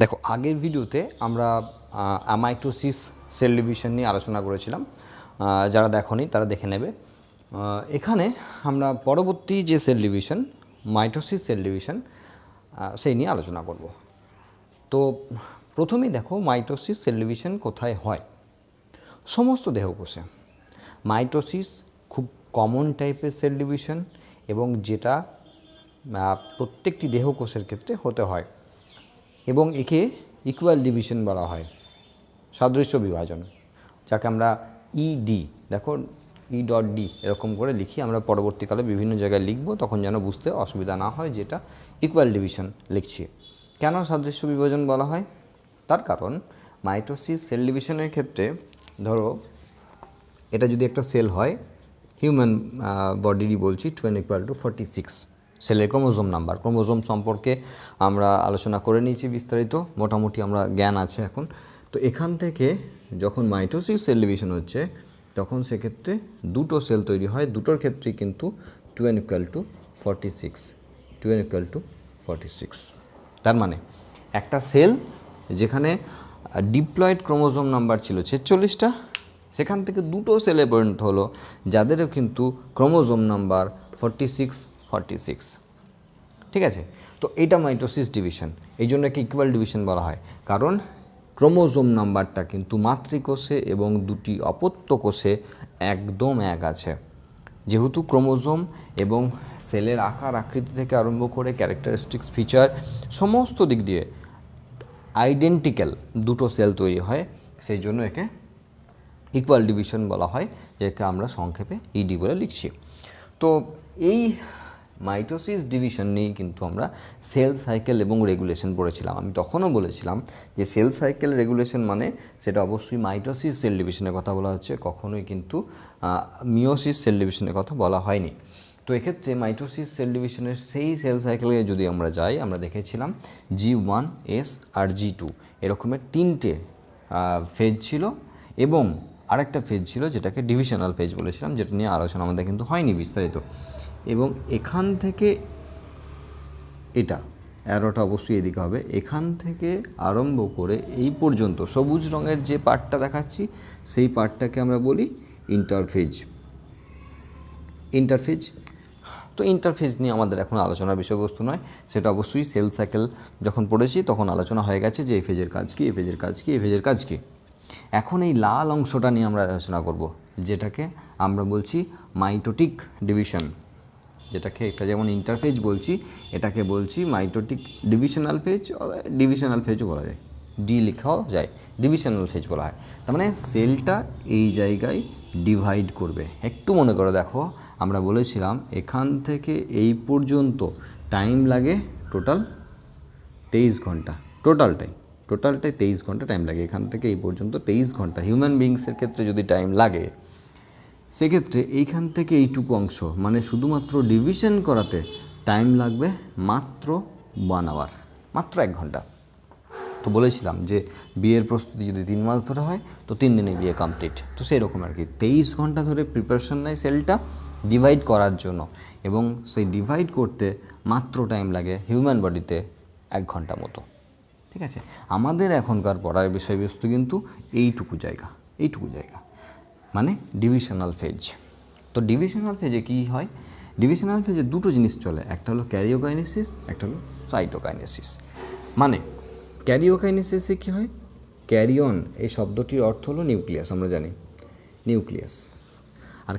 দেখো, আগের ভিডিওতে আমরা অ্যামাইটোসিস সেল ডিভিশন নিয়ে আলোচনা করেছিলাম। যারা দেখোনি তারা দেখে নেবে। এখানে আমরা পরবর্তী যে cell division, mitosis cell division, সেই নিয়ে আলোচনা করব। তো প্রথমেই দেখো, মাইটোসিস সেল ডিভিশন কোথায় হয়? সমস্ত দেহকোষে। মাইটোসিস খুব কমন টাইপের সেল ডিভিশন এবং যেটা প্রত্যেকটি দেহকোষের ক্ষেত্রে হতে হয়, এবং একে ইকুয়াল ডিভিশন বলা হয়, সাদৃশ্য বিভাজন, যাকে আমরা ইডি, দেখো ই.ডি এরকম করে লিখি। আমরা পরবর্তীকালে বিভিন্ন জায়গায় লিখব, তখন যেন বুঝতে অসুবিধা না হয় যেটা ইকুয়াল ডিভিশন লিখছি। কেন সাদৃশ্য বিভাজন বলা হয়? তার কারণ মাইটোসিস সেল ডিভিশনের ক্ষেত্রে ধরো এটা যদি একটা সেল হয়, হিউম্যান বডিরই বলছি, 2n=46 সেলের ক্রোমোজোম নাম্বার। ক্রোমোজোম সম্পর্কে আমরা আলোচনা করে নিয়েছি বিস্তারিত, মোটামুটি আমরা জ্ঞান আছে এখন। তো এখান থেকে যখন মাইটোসিস সেল ডিভিশন হচ্ছে, তখন সেক্ষেত্রে দুটো সেল তৈরি হয়। দুটোর ক্ষেত্রেই কিন্তু 2n=46, 2n=46। তার মানে একটা সেল যেখানে ডিপ্লয়েড ক্রোমোজোম নাম্বার ছিল 46টা, সেখান থেকে দুটো সেলে পরিণত হলো যাদেরও কিন্তু ক্রোমোজোম নাম্বার 46। ঠিক আছে? তো এটা মাইটোসিস ডিভিশন। এই জন্য একে ইকুয়াল ডিভিশন বলা হয়, কারণ ক্রোমোজোম নাম্বারটা কিন্তু মাতৃকোষে এবং দুটি অপত্য কোষে একদম এক আছে। যেহেতু ক্রোমোজোম এবং সেলের আকার আকৃতি থেকে আরম্ভ করে ক্যারেক্টারিস্টিক্স ফিচার সমস্ত দিক দিয়ে আইডেন্টিক্যাল দুটো সেল তৈরি হয়, সেই জন্য একে ইকুয়াল ডিভিশন বলা হয়, যেটাকে আমরা সংক্ষেপে ইডি বলে লিখছি। তো এই মাইটোসিস ডিভিশন নিয়েই কিন্তু আমরা সেল সাইকেল এবং রেগুলেশন পড়েছিলাম। আমি তখনও বলেছিলাম যে সেল সাইকেল রেগুলেশন মানে সেটা অবশ্যই মাইটোসিস সেল ডিভিশনের কথা বলা হচ্ছে, কখনোই কিন্তু মিওসিস সেল ডিভিশনের কথা বলা হয়নি। তো এক্ষেত্রে মাইটোসিস সেল ডিভিশনের সেই সেল সাইকেলে যদি আমরা যাই, আমরা দেখেছিলাম G1, S আর G2 এরকমের তিনটে ফেজ ছিল, এবং আরেকটা ফেজ ছিল যেটাকে ডিভিশনাল ফেজ বলেছিলাম, যেটা নিয়ে আলোচনা আমাদের কিন্তু হয়নি বিস্তারিত। এবং এখান থেকে এটা অ্যারোটা অবশ্যই এদিকে হবে, এখান থেকে আরম্ভ করে এই পর্যন্ত সবুজ রঙের যে পার্টটা দেখাচ্ছি, সেই পার্টটাকে আমরা বলি ইন্টারফেজ। তো ইন্টারফেজ নিয়ে আমাদের এখন আলোচনার বিষয়বস্তু নয়, সেটা অবশ্যই সেল সাইকেল যখন পড়েছি তখন আলোচনা হয়ে গেছে যে এই ফেজের কাজ কী, এই ফেজের কাজ কী, এই ফেজের কাজ কী। এখন এই লাল অংশটা নিয়ে আমরা আলোচনা করব, যেটাকে আমরা বলছি মাইটোটিক ডিভিশন। যেটাকে একটা যেমন ইন্টারফেজ বলছি, এটাকে বলছি মাইটোটিক ডিভিশনাল ফেজও বলা যায়, ডি লেখাও যায়, ডিভিশনাল ফেজ বলা হয়। তার মানে সেলটা এই জায়গায় ডিভাইড করবে। একটু মনে করে দেখো, আমরা বলেছিলাম এখান থেকে এই পর্যন্ত টাইম লাগে টোটাল 23 ঘন্টা। টোটালটাই 23 ঘন্টা টাইম লাগে। এখান থেকে এই পর্যন্ত 23 ঘন্টা হিউম্যান বিংসের ক্ষেত্রে যদি টাইম লাগে, সেক্ষেত্রে এইখান থেকে এইটুকু অংশ মানে শুধুমাত্র ডিভিশন করাতে টাইম লাগবে মাত্র 1 আওয়ার, মাত্র 1 ঘন্টা। তো বলেছিলাম যে বিয়ের প্রস্তুতি যদি 3 মাস ধরে হয়, তো 3 দিনে বিয়ে কমপ্লিট। তো সেই রকম আর কি, 23 ঘন্টা ধরে প্রিপারেশন নেয় সেলটা ডিভাইড করার জন্য, এবং সেই ডিভাইড করতে মাত্র টাইম লাগে হিউম্যান বডিতে 1 ঘন্টা মতো। ঠিক আছে? আমাদের এখনকার পড়ার বিষয়বস্তু কিন্তু এইটুকু জায়গা মানে ডিভিশনাল ফেজ। তো ডিভিশনাল ফেজে কী হয়? ডিভিশনাল ফেজে দুটো জিনিস চলে, একটা হলো ক্যারিওকাইনেসিস, একটা হলো সাইটোকাইনেসিস। মানে ক্যারিওকাইনেসিসে কী হয়? ক্যারিয়ন এই শব্দটির অর্থ হলো নিউক্লিয়াস, আমরা জানি নিউক্লিয়াস। আর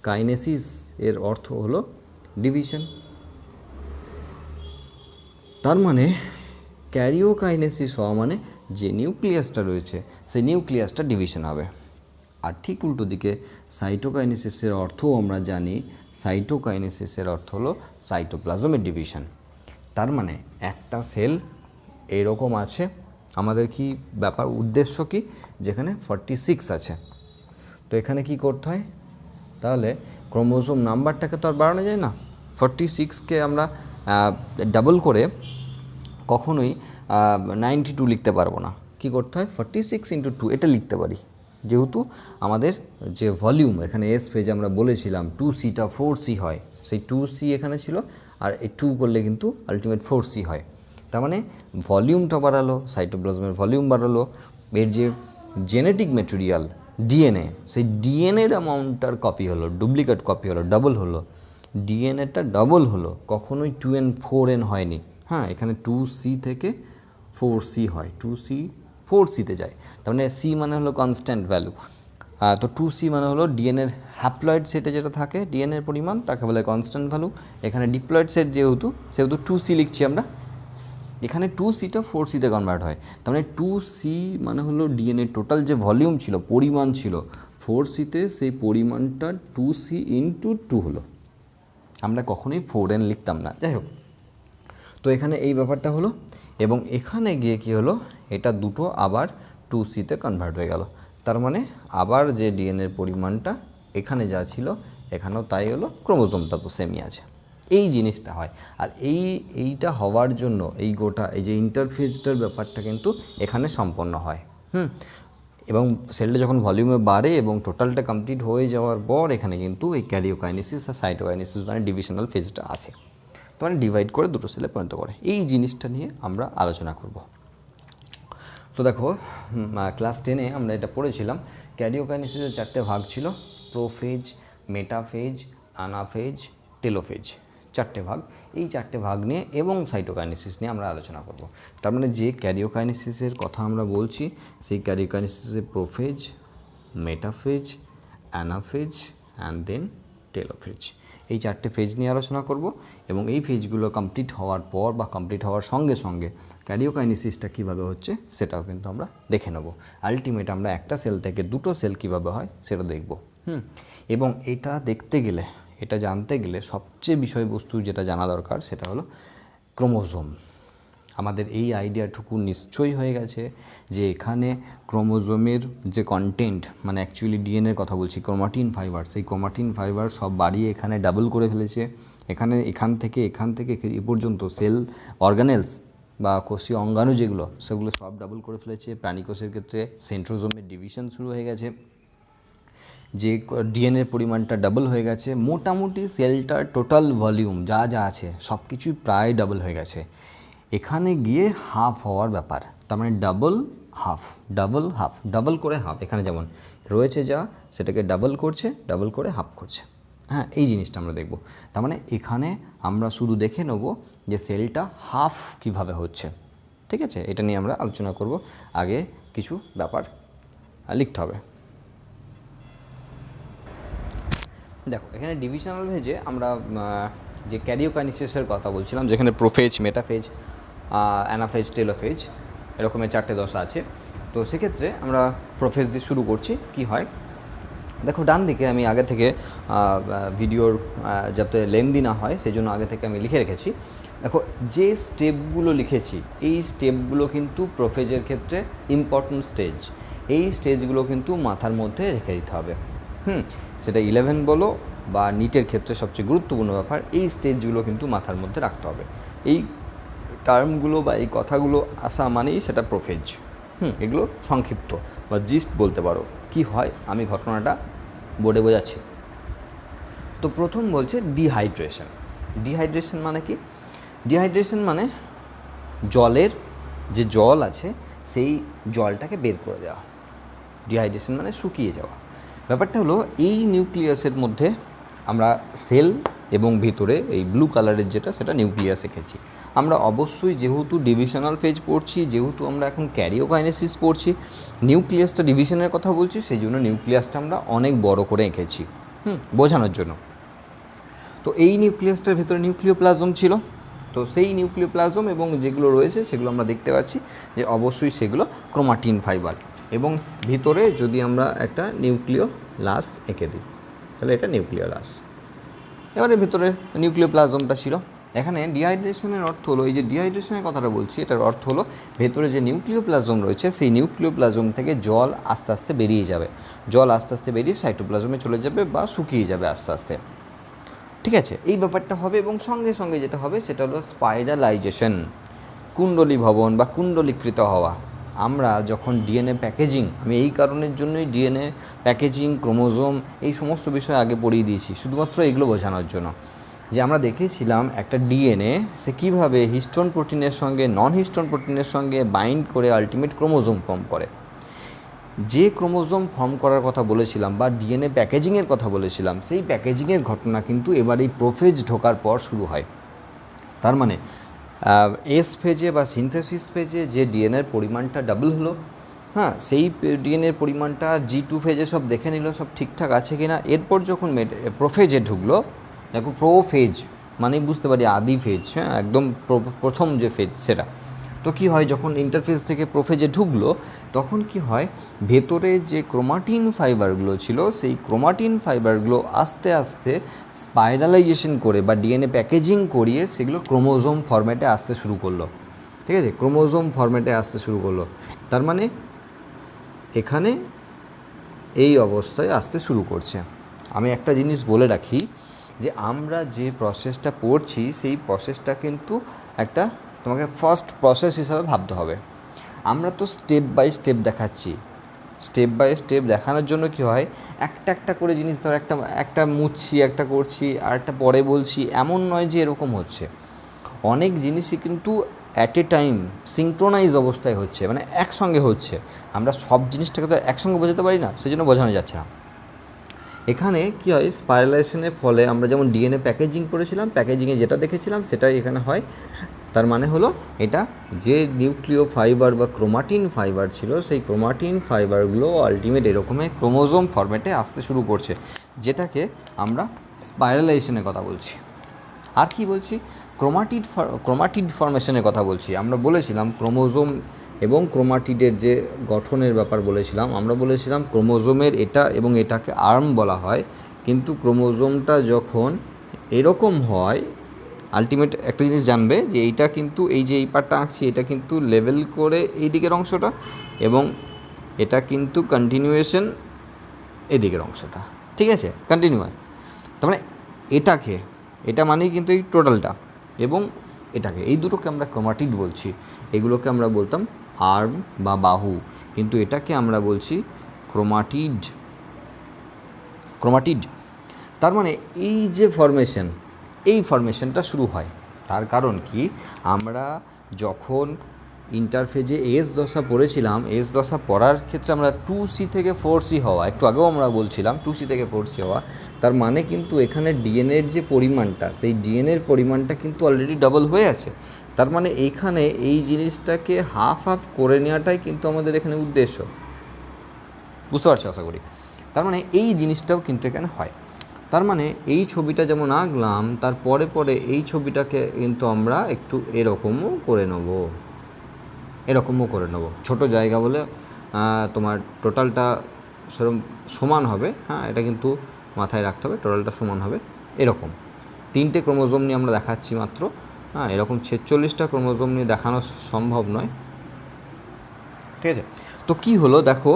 কাইনেসিস এর অর্থ হলো ডিভিশন। তার মানে ক্যারিওকাইনেসিস হওয়া মানে যে নিউক্লিয়াসটা রয়েছে সেই নিউক্লিয়াসটা ডিভিশন হবে। আর ঠিক উল্টো দিকে সাইটোকাইনেসিসের অর্থও আমরা জানি, সাইটোকাইনেসিসের অর্থ হলো সাইটোপ্লাজমের ডিভিশন। তার মানে একটা সেল এরকম আছে, আমাদের কি ব্যাপার, উদ্দেশ্য কি, যেখানে 46 আছে। তো এখানে কি করতে হয়? তাহলে ক্রোমোজোম নাম্বারটাকে তো আর বাড়ানো যায় না, 46কে আমরা ডাবল করে কখনোই 92 লিখতে পারবো না। কি করতে হয়? 46 × 2 এটা লিখতে পারি, যেহেতু আমাদের যে ভলিউম এখানে এস ফেজে আমরা বলেছিলাম 2cটা 4c হয়, সেই 2c এখানে ছিল, আর এই 2 করলে কিন্তু আলটিমেট 4c হয়। তার মানে ভলিউমটা বাড়ালো, সাইটোপ্লাজমের ভলিউম বাড়ালো, এর যে জেনেটিক ম্যাটেরিয়াল ডিএনএ, সেই ডিএনএর অ্যামাউন্টটার কপি হলো, ডুপ্লিকেট কপি হলো, ডাবল হলো, ডিএনএটা ডাবল হলো, কখনোই 2n 4n হয়নি। হ্যাঁ, এখানে 2C থেকে 4C হয়, 2C 4Cতে যায়, তার মানে C মানে হলো কনস্ট্যান্ট ভ্যালু। তো 2C মানে হলো ডিএনএর হ্যাপ্লয়েড সেটে যেটা থাকে ডিএনএর পরিমাণ, তাকে বলে কনস্ট্যান্ট ভ্যালু। এখানে ডিপ্লয়েড সেট সেহেতু 2C লিখছি আমরা, এখানে 2Cটা 4Cতে কনভার্ট হয়, তার মানে 2C মানে হলো ডিএনএ টোটাল যে ভলিউম ছিল, পরিমাণ ছিল, 4Cতে সেই পরিমাণটা 2C ইন্টু 2 হলো। আমরা কখনোই 4n লিখতাম না, যাই হোক। তো এখানে এই ব্যাপারটা হলো, এবং এখানে গিয়ে কি হলো, এটা দুটো আবার 2Cতে কনভার্ট হয়ে গেল, তার মানে আবার যে ডিএনএর পরিমাণটা এখানে যা ছিল এখানেও তাই হলো, ক্রোমোজোমটা তো সেমই আছে। এই জিনিসটা হয়, আর এইটা হওয়ার জন্য এই যে ইন্টারফেজটার ব্যাপারটা কিন্তু এখানে সম্পন্ন হয়। এবং সেলটা যখন ভলিউমে বাড়ে এবং টোটালটা কমপ্লিট হয়ে যাওয়ার পর এখানে কিন্তু এই ক্যারিওকাইনেসিস আর সাইটোকাইনেসিস মানে ডিভিশনাল ফেজটা আসে, মানে ডিভাইড করে দুটো সেলে পরিণত করে। এই জিনিসটা নিয়ে আমরা আলোচনা করব। তো দেখো, ক্লাস 10-এ আমরা এটা পড়েছিলাম, ক্যারিওকাইনেসিসের 4টে ভাগ ছিল, প্রোফেজ, মেটাফেজ, আনাফেজ, টেলোফেজ, 4টে ভাগ। এই 4টে ভাগ নিয়ে এবং সাইটোকাইনেসিস নিয়ে আমরা আলোচনা করব। তার মানে যে ক্যারিওকাইনেসিসের কথা আমরা বলছি, সেই ক্যারিওকাইনেসিসের prophase, metaphase, anaphase and then telophase, এই 4টে ফেজ নিয়ে আলোচনা করব। এবং এই ফেজগুলো কমপ্লিট হওয়ার পর বা কমপ্লিট হওয়ার সঙ্গে সঙ্গে ক্যারিওকাইনেসিসটা কীভাবে হচ্ছে সেটাও কিন্তু আমরা দেখে নেব। আলটিমেট আমরা একটা সেল থেকে দুটো সেল কীভাবে হয় সেটা দেখব। এবং এটা দেখতে গেলে, এটা জানতে গেলে সবচেয়ে বিষয়বস্তু যেটা জানা দরকার সেটা হলো ক্রোমোজোম। আমাদের এই আইডিয়াটুকু নিশ্চয়ই হয়ে গেছে যে এখানে ক্রোমোজোমের যে কন্টেন্ট, মানে অ্যাকচুয়ালি ডিএনএর কথা বলছি, ক্রোমাটিন ফাইবার, সেই ক্রোমাটিন ফাইবার সব বাড়িয়ে এখানে ডাবল করে ফেলেছে। এখান থেকে এ পর্যন্ত সেল অর্গানেলস বা কোষীয় অঙ্গাণু যেগুলো, সেগুলো সব ডাবল করে ফেলেছে। প্রাণীকোষের ক্ষেত্রে সেন্ট্রোজোমের ডিভিশন শুরু হয়ে গেছে, যে ডিএনএর পরিমাণটা ডাবল হয়ে গেছে। মোটামুটি সেলটার টোটাল ভলিউম যা আছে সব কিছুই প্রায় ডাবল হয়ে গেছে। এখানে গিয়ে হাফ হওয়ার ব্যাপার, তার মানে ডাবল হাফ, ডাবল করে হাফ। এখানে যেমন রয়েছে যা, সেটাকে ডাবল করছে, ডাবল করে হাফ করছে। হ্যাঁ, এই জিনিসটা আমরা দেখব। তার মানে এখানে আমরা শুধু দেখে নেব যে সেলটা হাফ কিভাবে হচ্ছে, ঠিক আছে? এটা নিয়ে আমরা আলোচনা করব। আগে কিছু ব্যাপার লিখতে হবে। দেখো, এখানে ডিভিশনাল ভেজে আমরা যে ক্যারিওকাইনেসিসের কথা বলছিলাম, যেখানে প্রোফেজ, মেটাফেজ, অ্যানাফেজ, টেলোফেজ এরকমের 4টে দশা আছে। তো সেক্ষেত্রে আমরা প্রোফেজ দিয়ে শুরু করছি। কি হয় দেখো, ডান দিকে আমি আগে থেকে ভিডিওর যাতে লেন্দি না হয় সেই জন্য আগে থেকে আমি লিখে রেখেছি। দেখো, যে স্টেপগুলো লিখেছি এই স্টেপগুলো কিন্তু প্রোফেজের ক্ষেত্রে ইম্পর্ট্যান্ট স্টেজ। এই স্টেজগুলো কিন্তু মাথার মধ্যে রেখে দিতে হবে। সেটা 11 বলো বা নিটের ক্ষেত্রে সবচেয়ে গুরুত্বপূর্ণ ব্যাপার, এই স্টেজগুলো কিন্তু মাথার মধ্যে রাখতে হবে। এই টার্মগুলো বা এই কথাগুলো আসা মানেই সেটা প্রোফেজ। এগুলো সংক্ষিপ্ত বা জিস্ট বলতে পারো। কি হয় আমি ঘটনাটা বোর্ডে বোঝাচ্ছি। তো প্রথম বলছে ডিহাইড্রেশন। ডিহাইড্রেশন মানে কি? ডিহাইড্রেশন মানে জলের যে জল আছে সেই জলটাকে বের করে দেওয়া। ডিহাইড্রেশন মানে শুকিয়ে যাওয়া। ব্যাপারটা হলো এই নিউক্লিয়াসের মধ্যে আমরা সেল এবং ভিতরে এই ব্লু কালারের যেটা, সেটা নিউক্লিয়াস এঁকেছি আমরা। অবশ্যই যেহেতু ডিভিশনাল ফেজ পড়ছি, যেহেতু আমরা এখন ক্যারিওকাইনেসিস পড়ছি, নিউক্লিয়াসটা ডিভিশনের কথা বলছি, সেই জন্য নিউক্লিয়াসটা আমরা অনেক বড় করে এঁকেছি বোঝানোর জন্য। তো এই নিউক্লিয়াসটার ভিতরে নিউক্লিওপ্লাজম ছিল। তো সেই নিউক্লিওপ্লাজম এবং যেগুলো রয়েছে সেগুলো আমরা দেখতে পাচ্ছি যে অবশ্যই সেগুলো ক্রোমাটিন ফাইবার। এবং ভিতরে যদি আমরা একটা নিউক্লিওলাস এঁকে দিই তাহলে এটা নিউক্লিওলাস। এবারে ভিতরে নিউক্লিওপ্লাজমটা ছিল। এখানে ডিহাইড্রেশনের অর্থ হলো, এই যে ডিহাইড্রেশনের কথাটা বলছি এটার অর্থ হলো ভেতরে যে নিউক্লিওপ্লাজম রয়েছে সেই নিউক্লিওপ্লাজম থেকে জল আস্তে আস্তে বেরিয়ে যাবে। জল আস্তে আস্তে বেরিয়ে সাইটোপ্লাজমে চলে যাবে বা শুকিয়ে যাবে আস্তে আস্তে, ঠিক আছে? এই ব্যাপারটা হবে। এবং সঙ্গে সঙ্গে যেটা হবে সেটা হলো স্পাইরালাইজেশন, কুণ্ডলী ভবন বা কুণ্ডলীকৃত হওয়া। আমরা যখন ডিএনএ প্যাকেজিং, আমি এই কারণের জন্যই ডিএনএ প্যাকেজিং, ক্রোমোজোম এই সমস্ত বিষয় আগে পড়িয়ে দিয়েছি, শুধুমাত্র এগুলো বোঝানোর জন্য। যে আমরা দেখেছিলাম একটা ডিএনএ সে কীভাবে হিস্টোন প্রোটিনের সঙ্গে নন হিস্টোন প্রোটিনের সঙ্গে বাইন্ড করে আলটিমেট ক্রোমোজোম ফর্ম করে। যে ক্রোমোজোম ফর্ম করার কথা বলেছিলাম বা ডিএনএ প্যাকেজিংয়ের কথা বলেছিলাম, সেই প্যাকেজিংয়ের ঘটনা কিন্তু এবার এই প্রোফেজ ঢোকার পর শুরু হয়। তার মানে এস ফেজে বা সিনথেসিস ফেজে যে ডিএনএর পরিমাণটা ডাবল হলো, হ্যাঁ, সেই ডিএনএর পরিমাণটা G2 ফেজে সব দেখে নিল সব ঠিকঠাক আছে কি না। এরপর যখন প্রোফেজে ঢুকলো, দেখো প্রোফেজ মানে বুঝতে পারি আদি ফেজ, হ্যাঁ, একদম প্রথম যে ফেজ সেটা। তো কি হয়, যখন ইন্টারফেজ থেকে প্রোফেজে ঢুকলো তখন কি হয়, ভেতরে যে ক্রোমাটিন ফাইবারগুলো ছিল সেই ক্রোমাটিন ফাইবারগুলো আস্তে আস্তে স্পাইরালাইজেশন করে বা ডিএনএ প্যাকেজিং করিয়ে সেগুলো ক্রোমোজোম ফরম্যাটে আসতে শুরু করলো। ঠিক আছে, ক্রোমোজোম ফরম্যাটে আসতে শুরু করলো। তার মানে এখানে এই অবস্থায় আসতে শুরু করছে। আমি একটা জিনিস বলে রাখি যে আমরা যে প্রসেসটা পড়ছি সেই প্রসেসটা কিন্তু একটা তোমাকে ফার্স্ট প্রসেস হিসাবে ভাবতে হবে। আমরা তো স্টেপ বাই স্টেপ দেখাচ্ছি, স্টেপ বাই স্টেপ দেখানোর জন্য কি হয়, একটা একটা করে জিনিস ধর একটা মুছছি, একটা করছি আর একটা পরে বলছি, এমন নয় যে এরকম হচ্ছে। অনেক জিনিসই কিন্তু অ্যাট এ টাইম সিঙ্ক্রোনাইজ অবস্থায় হচ্ছে, মানে একসঙ্গে হচ্ছে। আমরা সব জিনিসটাকে তো একসঙ্গে বোঝাতে পারি না, সেজন্য বোঝানো যাচ্ছে না। এখানে কী হয়, স্পাইরালাইজেশনের ফলে আমরা যেমন ডিএনএ প্যাকেজিং করেছিলাম, প্যাকেজিংয়ে যেটা দেখেছিলাম সেটাই এখানে হয়। তার মানে হলো এটা যে নিউক্লিয় ফাইবার বা ক্রোমাটিন ফাইবার ছিল সেই ক্রোমাটিন ফাইবারগুলো আলটিমেট এরকমের ক্রোমোজোম ফরম্যাটে আসতে শুরু করছে, যেটাকে আমরা স্পাইরালাইজেশনের কথা বলছি। আর কি বলছি, ক্রোমাটিড ফরমেশনের কথা বলছি। আমরা বলেছিলাম ক্রোমোজোম এবং ক্রোমাটিডের যে গঠনের ব্যাপার বলেছিলাম, আমরা বলেছিলাম ক্রোমোজোমের এটা এবং এটাকে আর্ম বলা হয়, কিন্তু ক্রোমোজোমটা যখন এরকম হয় আলটিমেট একটা জিনিস জানবে যে এইটা কিন্তু এই যে এই পার্টটা আঁকছি এটা কিন্তু লেভেল করে এই দিকের অংশটা এবং এটা কিন্তু কন্টিনিউয়েশন এদিকের অংশটা, ঠিক আছে, কন্টিনিউয়াস। তার মানে এটা মানেই কিন্তু এই টোটালটা এবং এটাকে, এই দুটোকে আমরা ক্রোমাটিড বলছি। এগুলোকে আমরা বলতাম আর্ম বা বাহু, কিন্তু এটাকে আমরা বলছি ক্রোমাটিড। তার মানে এই যে এই ফরমেশনটা শুরু হয়। তার কারণ কি, আমরা যখন ইন্টারফেজে এস দশা পড়েছিলাম, এস দশা পড়ার ক্ষেত্রে আমরা 2C থেকে 4C হওয়া, একটু আগেও আমরা বলছিলাম 2C থেকে 4C হওয়া, তার মানে কিন্তু এখানে ডিএনএর যে পরিমাণটা, সেই ডিএনএর পরিমাণটা কিন্তু অলরেডি ডাবল হয়ে আছে। তার মানে এইখানে এই জিনিসটাকে হাফ করে নেওয়াটাই কিন্তু আমাদের এখানে উদ্দেশ্য। বুঝতে পারছি আশা করি। তার মানে এই জিনিসটাও কিন্তু এখানে হয়। তার মানে এই ছবিটা যেমন আঁকলাম, তার পরে এই ছবিটাকে কিন্তু আমরা একটু এরকমও করে নেব। ছোটো জায়গা বলে তোমার টোটালটা সেরকম সমান হবে, হ্যাঁ, এটা কিন্তু মাথায় রাখতে হবে, টোটালটা সমান হবে এরকম। 3টে ক্রোমোজোম নিয়ে আমরা দেখাচ্ছি মাত্র, হ্যাঁ, এরকম 46টা ক্রোমোজোম নিয়ে দেখানো সম্ভব নয়, ঠিক আছে। তো কি হলো দেখো,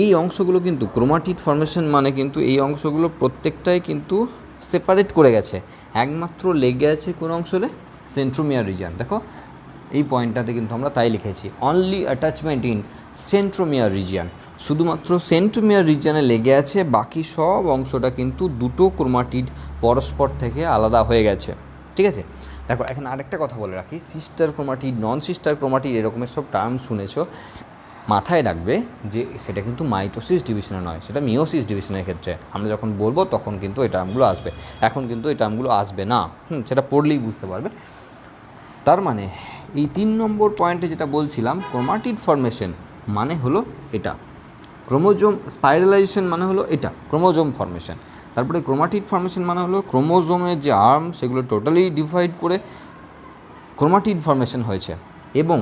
এই অংশগুলো কিন্তু ক্রোমাটিড ফরমেশন মানে কিন্তু এই অংশগুলো প্রত্যেকটাই কিন্তু সেপারেট করে গেছে, একমাত্র লেগে আছে কোন অংশে, সেন্ট্রোমিয়ার রিজিয়ন। দেখো এই পয়েন্টটাতে কিন্তু আমরা তাই লিখেছি, only attachment in centromere region, শুধুমাত্র সেন্ট্রোমিয়ার রিজিয়নে লেগে আছে, বাকি সব অংশটা কিন্তু দুটো ক্রোমাটিড পরস্পর থেকে আলাদা হয়ে গেছে, ঠিক আছে। দেখো এখানে আরেকটা কথা বলে রাখি, সিস্টার ক্রোমাটিড, নন সিস্টার ক্রোমাটিড এরকমের সব টার্ম শুনেছো, মাথায় রাখবে যে সেটা কিন্তু মাইটোসিস ডিভিশনে নয়, সেটা মিওসিস ডিভিশনের ক্ষেত্রে আমরা যখন বলবো তখন কিন্তু এই টার্মগুলো আসবে, এখন কিন্তু এই টার্মগুলো আসবে না, সেটা পড়লেই বুঝতে পারবে। তার মানে এই 3 নম্বর পয়েন্টে যেটা বলছিলাম, ক্রোমাটিড ফরমেশন মানে হলো এটা, ক্রোমোজোম স্পাইরালাইজেশন মানে হলো এটা ক্রোমোজোম ফরমেশন, তারপরে ক্রোমাটিড ফরমেশন মানে হলো ক্রোমোজোমের যে আর্ম সেগুলো টোটালি ডিভাইড করে ক্রোমাটিড ফরমেশন হয়েছে। এবং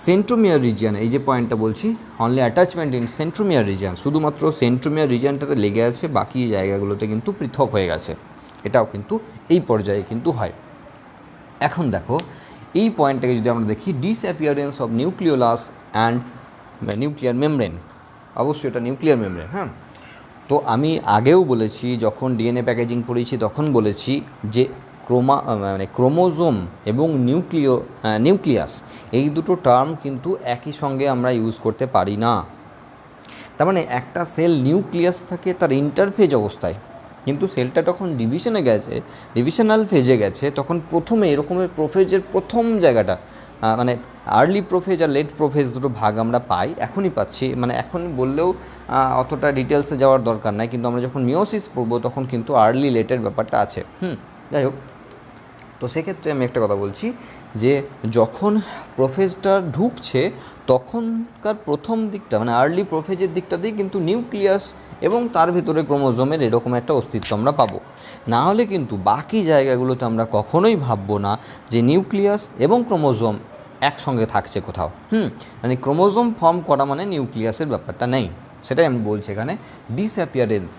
সেন্ট্রোমিয়ার রিজিয়ন, এই যে পয়েন্টটা বলছি, only attachment in centromere region, শুধুমাত্র সেন্ট্রোমিয়ার রিজিয়নটাতে লেগে আছে, বাকি জায়গাগুলোতে কিন্তু পৃথক হয়ে গেছে, এটাও কিন্তু এই পর্যায়ে কিন্তু হয়। এখন দেখো এই পয়েন্টটাকে যদি আমরা দেখি, disappearance of nucleolus and nuclear membrane, অবশ্যই এটা নিউক্লিয়ার মেমব্রেন, হ্যাঁ। তো আমি আগেও বলেছি, যখন ডিএনএ প্যাকেজিং পড়েছি তখন বলেছি যে ক্রোমোজোম এবং নিউক্লিয়াস এই দুটো টার্ম কিন্তু একই সঙ্গে আমরা ইউজ করতে পারি না। তার মানে একটা সেল নিউক্লিয়াস থাকে তার ইন্টারফেজ অবস্থায়, কিন্তু সেলটা তখন ডিভিশনে গেছে, ডিভিশনাল ফেজে গেছে, তখন প্রথমে এরকমের প্রোফেজের প্রথম জায়গাটা মানে আর্লি প্রোফেজ আর লেট প্রোফেজ দুটো ভাগ আমরা পাই, এখনই পাচ্ছি, মানে এখন বললেও অতটা ডিটেলসে যাওয়ার দরকার নাই, কিন্তু আমরা যখন মিওসিস পড়বো তখন কিন্তু আর্লি লেটের ব্যাপারটা আছে। যাই হোক, তো সেক্ষেত্রে আমি একটা কথা বলছি যে যখন প্রোফেজটা ঢুকছে তখনকার প্রথম দিকটা মানে আর্লি প্রোফেজের দিকটাতেই কিন্তু নিউক্লিয়াস এবং তার ভিতরে ক্রোমোজোমের এরকম একটা অস্তিত্ব আমরা পাবো। না হলে কিন্তু বাকি জায়গাগুলোতে আমরা কখনোই ভাববো না যে নিউক্লিয়াস এবং ক্রোমোজোম একসঙ্গে থাকছে কোথাও। মানে ক্রোমোজোম ফর্ম করা মানে নিউক্লিয়াসের ব্যাপারটা নেই, সেটাই আমি বলছি এখানে। ডিসঅ্যাপিয়ারেন্স,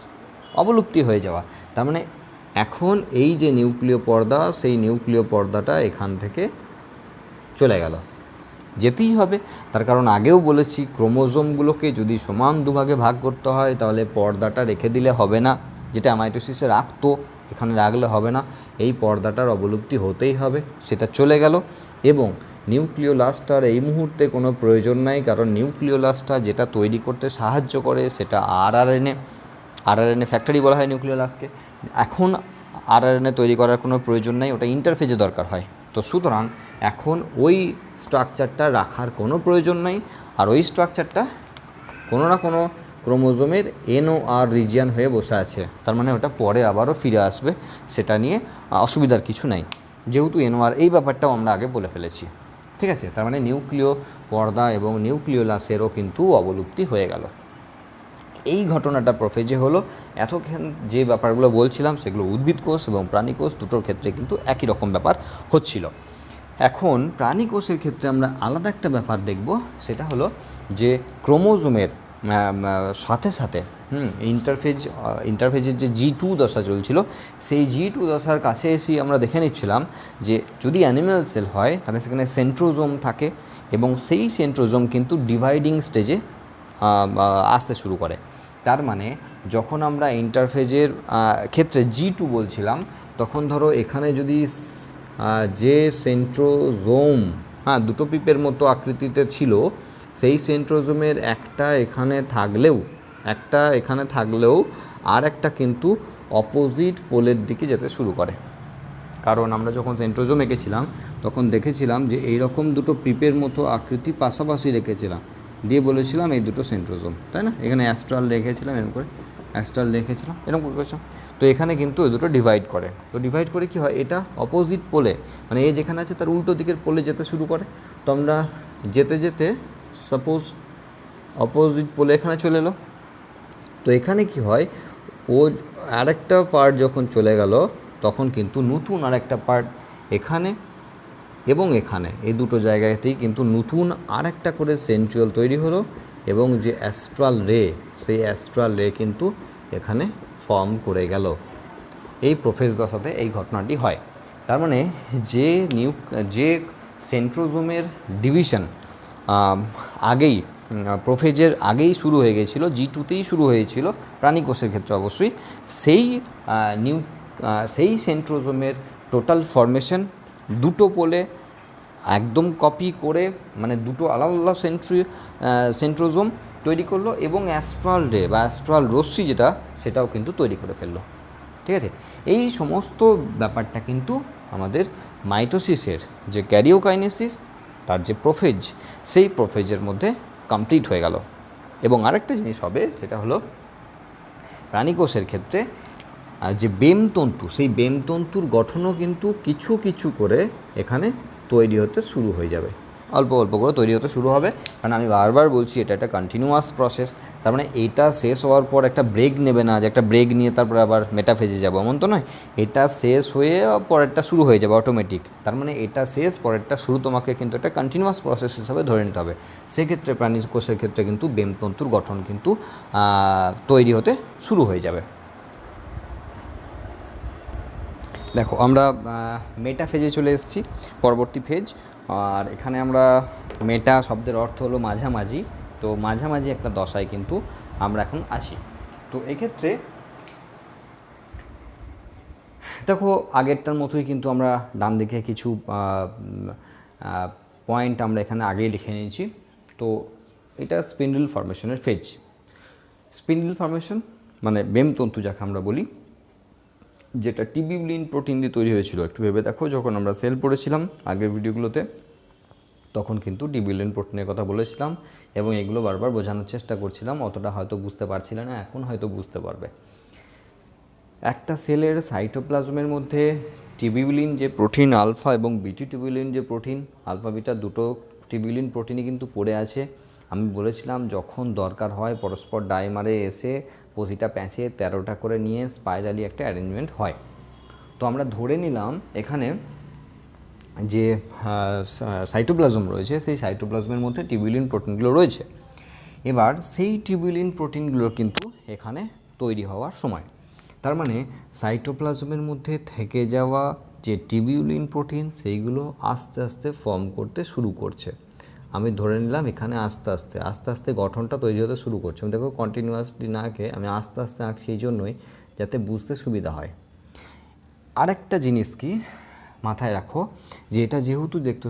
অবলুপ্তি হয়ে যাওয়া, তার মানে এখন এই যে নিউক্লিয় পর্দা, সেই নিউক্লিয় পর্দাটা এখান থেকে চলে গেল, যেতেই হবে। তার কারণ আগেও বলেছি, ক্রোমোজোমগুলোকে যদি সমান দুভাগে ভাগ করতে হয় তাহলে পর্দাটা রেখে দিলে হবে না, যেটা মাইটোসিসে রাখতো এখানে রাখলে হবে না, এই পর্দাটার অবলুপ্তি হতেই হবে, সেটা চলে গেল। এবং নিউক্লিওলাসটার এই মুহূর্তে কোনো প্রয়োজন নাই, কারণ নিউক্লিওলাসটা যেটা তৈরি করতে সাহায্য করে সেটা আরআরএনএ ফ্যাক্টরি বলা হয় নিউক্লিওলাসকে। এখন আরআরএনএ তৈরি করার কোনো প্রয়োজন নেই, ওটা ইন্টারফেজে দরকার হয়। তো সুতরাং এখন ওই স্ট্রাকচারটা রাখার কোনো প্রয়োজন নেই, আর ওই স্ট্রাকচারটা কোনো না কোনো ক্রোমোজোমের NOR রিজিয়ান হয়ে বসে আছে, তার মানে ওটা পরে আবারও ফিরে আসবে, সেটা নিয়ে অসুবিধার কিছু নাই, যেহেতু NOR এই ব্যাপারটাও আমরা আগে বলে ফেলেছি। ঠিক আছে, তার মানে নিউক্লিয় পর্দা এবং নিউক্লিওলাসেরও কিন্তু অবলুপ্তি হয়ে গেল। এই ঘটনাটা প্রোফেজে হলো। এতক্ষণ যে ব্যাপারগুলো বলছিলাম সেগুলো উদ্ভিদ কোষ এবং প্রাণী কোষ দুটোর ক্ষেত্রে কিন্তু একই রকম ব্যাপার হচ্ছিল। এখন প্রাণী কোষের ক্ষেত্রে আমরা আলাদা একটা ব্যাপার দেখব, সেটা হলো যে ক্রোমোজোমের সাথে সাথে ইন্টারফেজের যে G2 দশা চলছিল, সেই G2 দশার কাছে এসে আমরা দেখে নিচ্ছিলাম যে যদি অ্যানিম্যাল সেল হয় তাহলে সেখানে সেন্ট্রোজোম থাকে, এবং সেই সেন্ট্রোজোম কিন্তু ডিভাইডিং স্টেজে আসতে শুরু করে। তার মানে যখন আমরা ইন্টারফেজের ক্ষেত্রে G2 বলছিলাম, তখন ধরো এখানে যদি যে সেন্ট্রোজোম দুটো পিপের মতো আকৃতিতে ছিল, সেই সেন্ট্রোজোমের একটা এখানে থাকলেও আর একটা কিন্তু অপোজিট পোলের দিকে যেতে শুরু করে। কারণ আমরা যখন সেন্ট্রোজোম এঁকেছিলাম তখন দেখেছিলাম যে এইরকম দুটো পিপের মতো আকৃতি পাশাপাশি রেখেছিলাম, দিয়ে বলেছিলাম এই দুটো সেন্ট্রোজোম, তাই না? এখানে অ্যাস্ট্রাল রেখেছিলাম, এরকম করে অ্যাস্ট্রাল রেখেছিলাম, এরকম করেছিলাম। তো এখানে কিন্তু এই দুটো ডিভাইড করে, তো ডিভাইড করে কী হয়, এটা অপোজিট পোলে, মানে এ যেখানে আছে তার উল্টো দিকের পোলে যেতে শুরু করে। তো আমরা যেতে যেতে সাপোজ অপোজিট পোলে এখানে চলে এলো, তো এখানে কি হয়, ও আরেকটা পার্ট যখন চলে গেল তখন কিন্তু নতুন আরেকটা পার্ট এখানে এবং এখানে এই দুটো জায়গাতেই কিন্তু নতুন আরেকটা করে সেন্ট্রিওল তৈরি হলো, এবং যে অ্যাস্ট্রাল রে, সেই অ্যাস্ট্রাল রে কিন্তু এখানে ফর্ম করে গেল। এই প্রোফেজ দশাতে এই ঘটনাটি হয়। তার মানে যে সেন্ট্রোজোমের ডিভিশন আগেই প্রোফেজের আগেই শুরু হয়ে গিয়েছিল, G2তেই শুরু হয়েছিল প্রাণী কোষের ক্ষেত্রে অবশ্যই, সেই সেন্ট্রোজোমের টোটাল ফরমেশন দুটো পোলে একদম কপি করে, মানে দুটো আলাদা আলাদা সেন্ট্রোজোম তৈরি করলো, এবং অ্যাস্ট্রাল রে বা অ্যাস্ট্রাল রশ্মি যেটা, সেটাও কিন্তু তৈরি করে ফেললো। ঠিক আছে, এই সমস্ত ব্যাপারটা কিন্তু আমাদের মাইটোসিসের যে ক্যারিওকাইনেসিস, তার যে প্রোফেজ, সেই প্রোফেজের মধ্যে কমপ্লিট হয়ে গেল। এবং আরেকটা জিনিস হবে, সেটা হলো প্রাণীকোষের ক্ষেত্রে যে বেমতন্তু, সেই বেমতন্তুর গঠনও কিন্তু কিছু কিছু করে এখানে তৈরি হতে শুরু হয়ে যাবে, অল্প অল্প করে তৈরি হতে শুরু হবে। কারণ আমি বারবার বলছি এটা একটা কন্টিনিউয়াস প্রসেস, তার মানে এটা শেষ হওয়ার পর একটা ব্রেক নেবে না, যে একটা ব্রেক নিয়ে তারপরে আবার মেটাফেজে যাবো, এমন তো নয়। এটা শেষ হয়ে পরেরটা শুরু হয়ে যাবে অটোমেটিক, তার মানে এটা শেষ পরেরটা শুরু, তোমাকে কিন্তু একটা কন্টিনিউয়াস প্রসেস হিসাবে ধরে নিতে হবে। সেক্ষেত্রে প্রাণী কোষের ক্ষেত্রে কিন্তু বেমতন্তুর গঠন কিন্তু তৈরি হতে শুরু হয়ে যাবে। দেখো আমরা মেটা ফেজে চলে এসেছি, পরবর্তী ফেজ। আর এখানে আমরা মেটা শব্দের অর্থ হলো মাঝামাঝি, তো মাঝামাঝি একটা দশায় কিন্তু আমরা এখন আছি। তো এক্ষেত্রে দেখো আগেরটার মতোই কিন্তু আমরা ডান দিকে কিছু পয়েন্ট আমরা এখানে আগেই লিখে নিয়েছি। তো এটা স্পিন্ডল ফর্মেশনের ফেজ। স্পিন্ডল ফর্মেশন মানে বেমতন্তু যাকে আমরা বলি, যেটা টিবিউলিন প্রোটিন দিয়ে তৈরি হয়েছিল। একটু ভেবে দেখো, যখন আমরা সেল পড়েছিলাম আগের ভিডিওগুলোতে, তখন কিন্তু টিবিউলিন প্রোটিনের কথা বলেছিলাম এবং এগুলো বারবার বোঝানোর চেষ্টা করছিলাম। অতটা হয়তো বুঝতে পারছিলে না, এখন হয়তো বুঝতে পারবে। একটা সেলের সাইটোপ্লাজমের মধ্যে টিবিউলিন যে প্রোটিন আলফা এবং বিটি টিবিউলিন যে প্রোটিন আলফা বিটা, দুটো টিবিউলিন প্রোটিনই কিন্তু পড়ে আছে। আমি বলেছিলাম যখন দরকার হয় পরস্পর ডাইমারে এসে প্রতিটা প্যাঁচে 13টা করে নিয়ে স্পাইরালি একটা অ্যারেঞ্জমেন্ট হয়। তো আমরা ধরে নিলাম এখানে যে সাইটোপ্লাজম রয়েছে, সেই সাইটোপ্লাজমের মধ্যে টিবিউলিন প্রোটিনগুলো রয়েছে। এবার সেই টিবিউলিন প্রোটিনগুলো কিন্তু এখানে তৈরি হওয়ার সময়, তার মানে সাইটোপ্লাজমের মধ্যে থেকে যাওয়া যে টিবিউলিন প্রোটিন সেইগুলো আস্তে আস্তে ফর্ম করতে শুরু করছে। আমি ধরে নিলাম এখানে আস্তে আস্তে গঠনটা তৈরি হতে শুরু করছে। আমি দেখো কন্টিনিউয়াসলি না আঁকে আমি আস্তে আস্তে আঁকছি এই জন্যই, যাতে বুঝতে সুবিধা হয়। আরেকটা জিনিস কি মাথায় রাখো, যে এটা যেহেতু দেখতো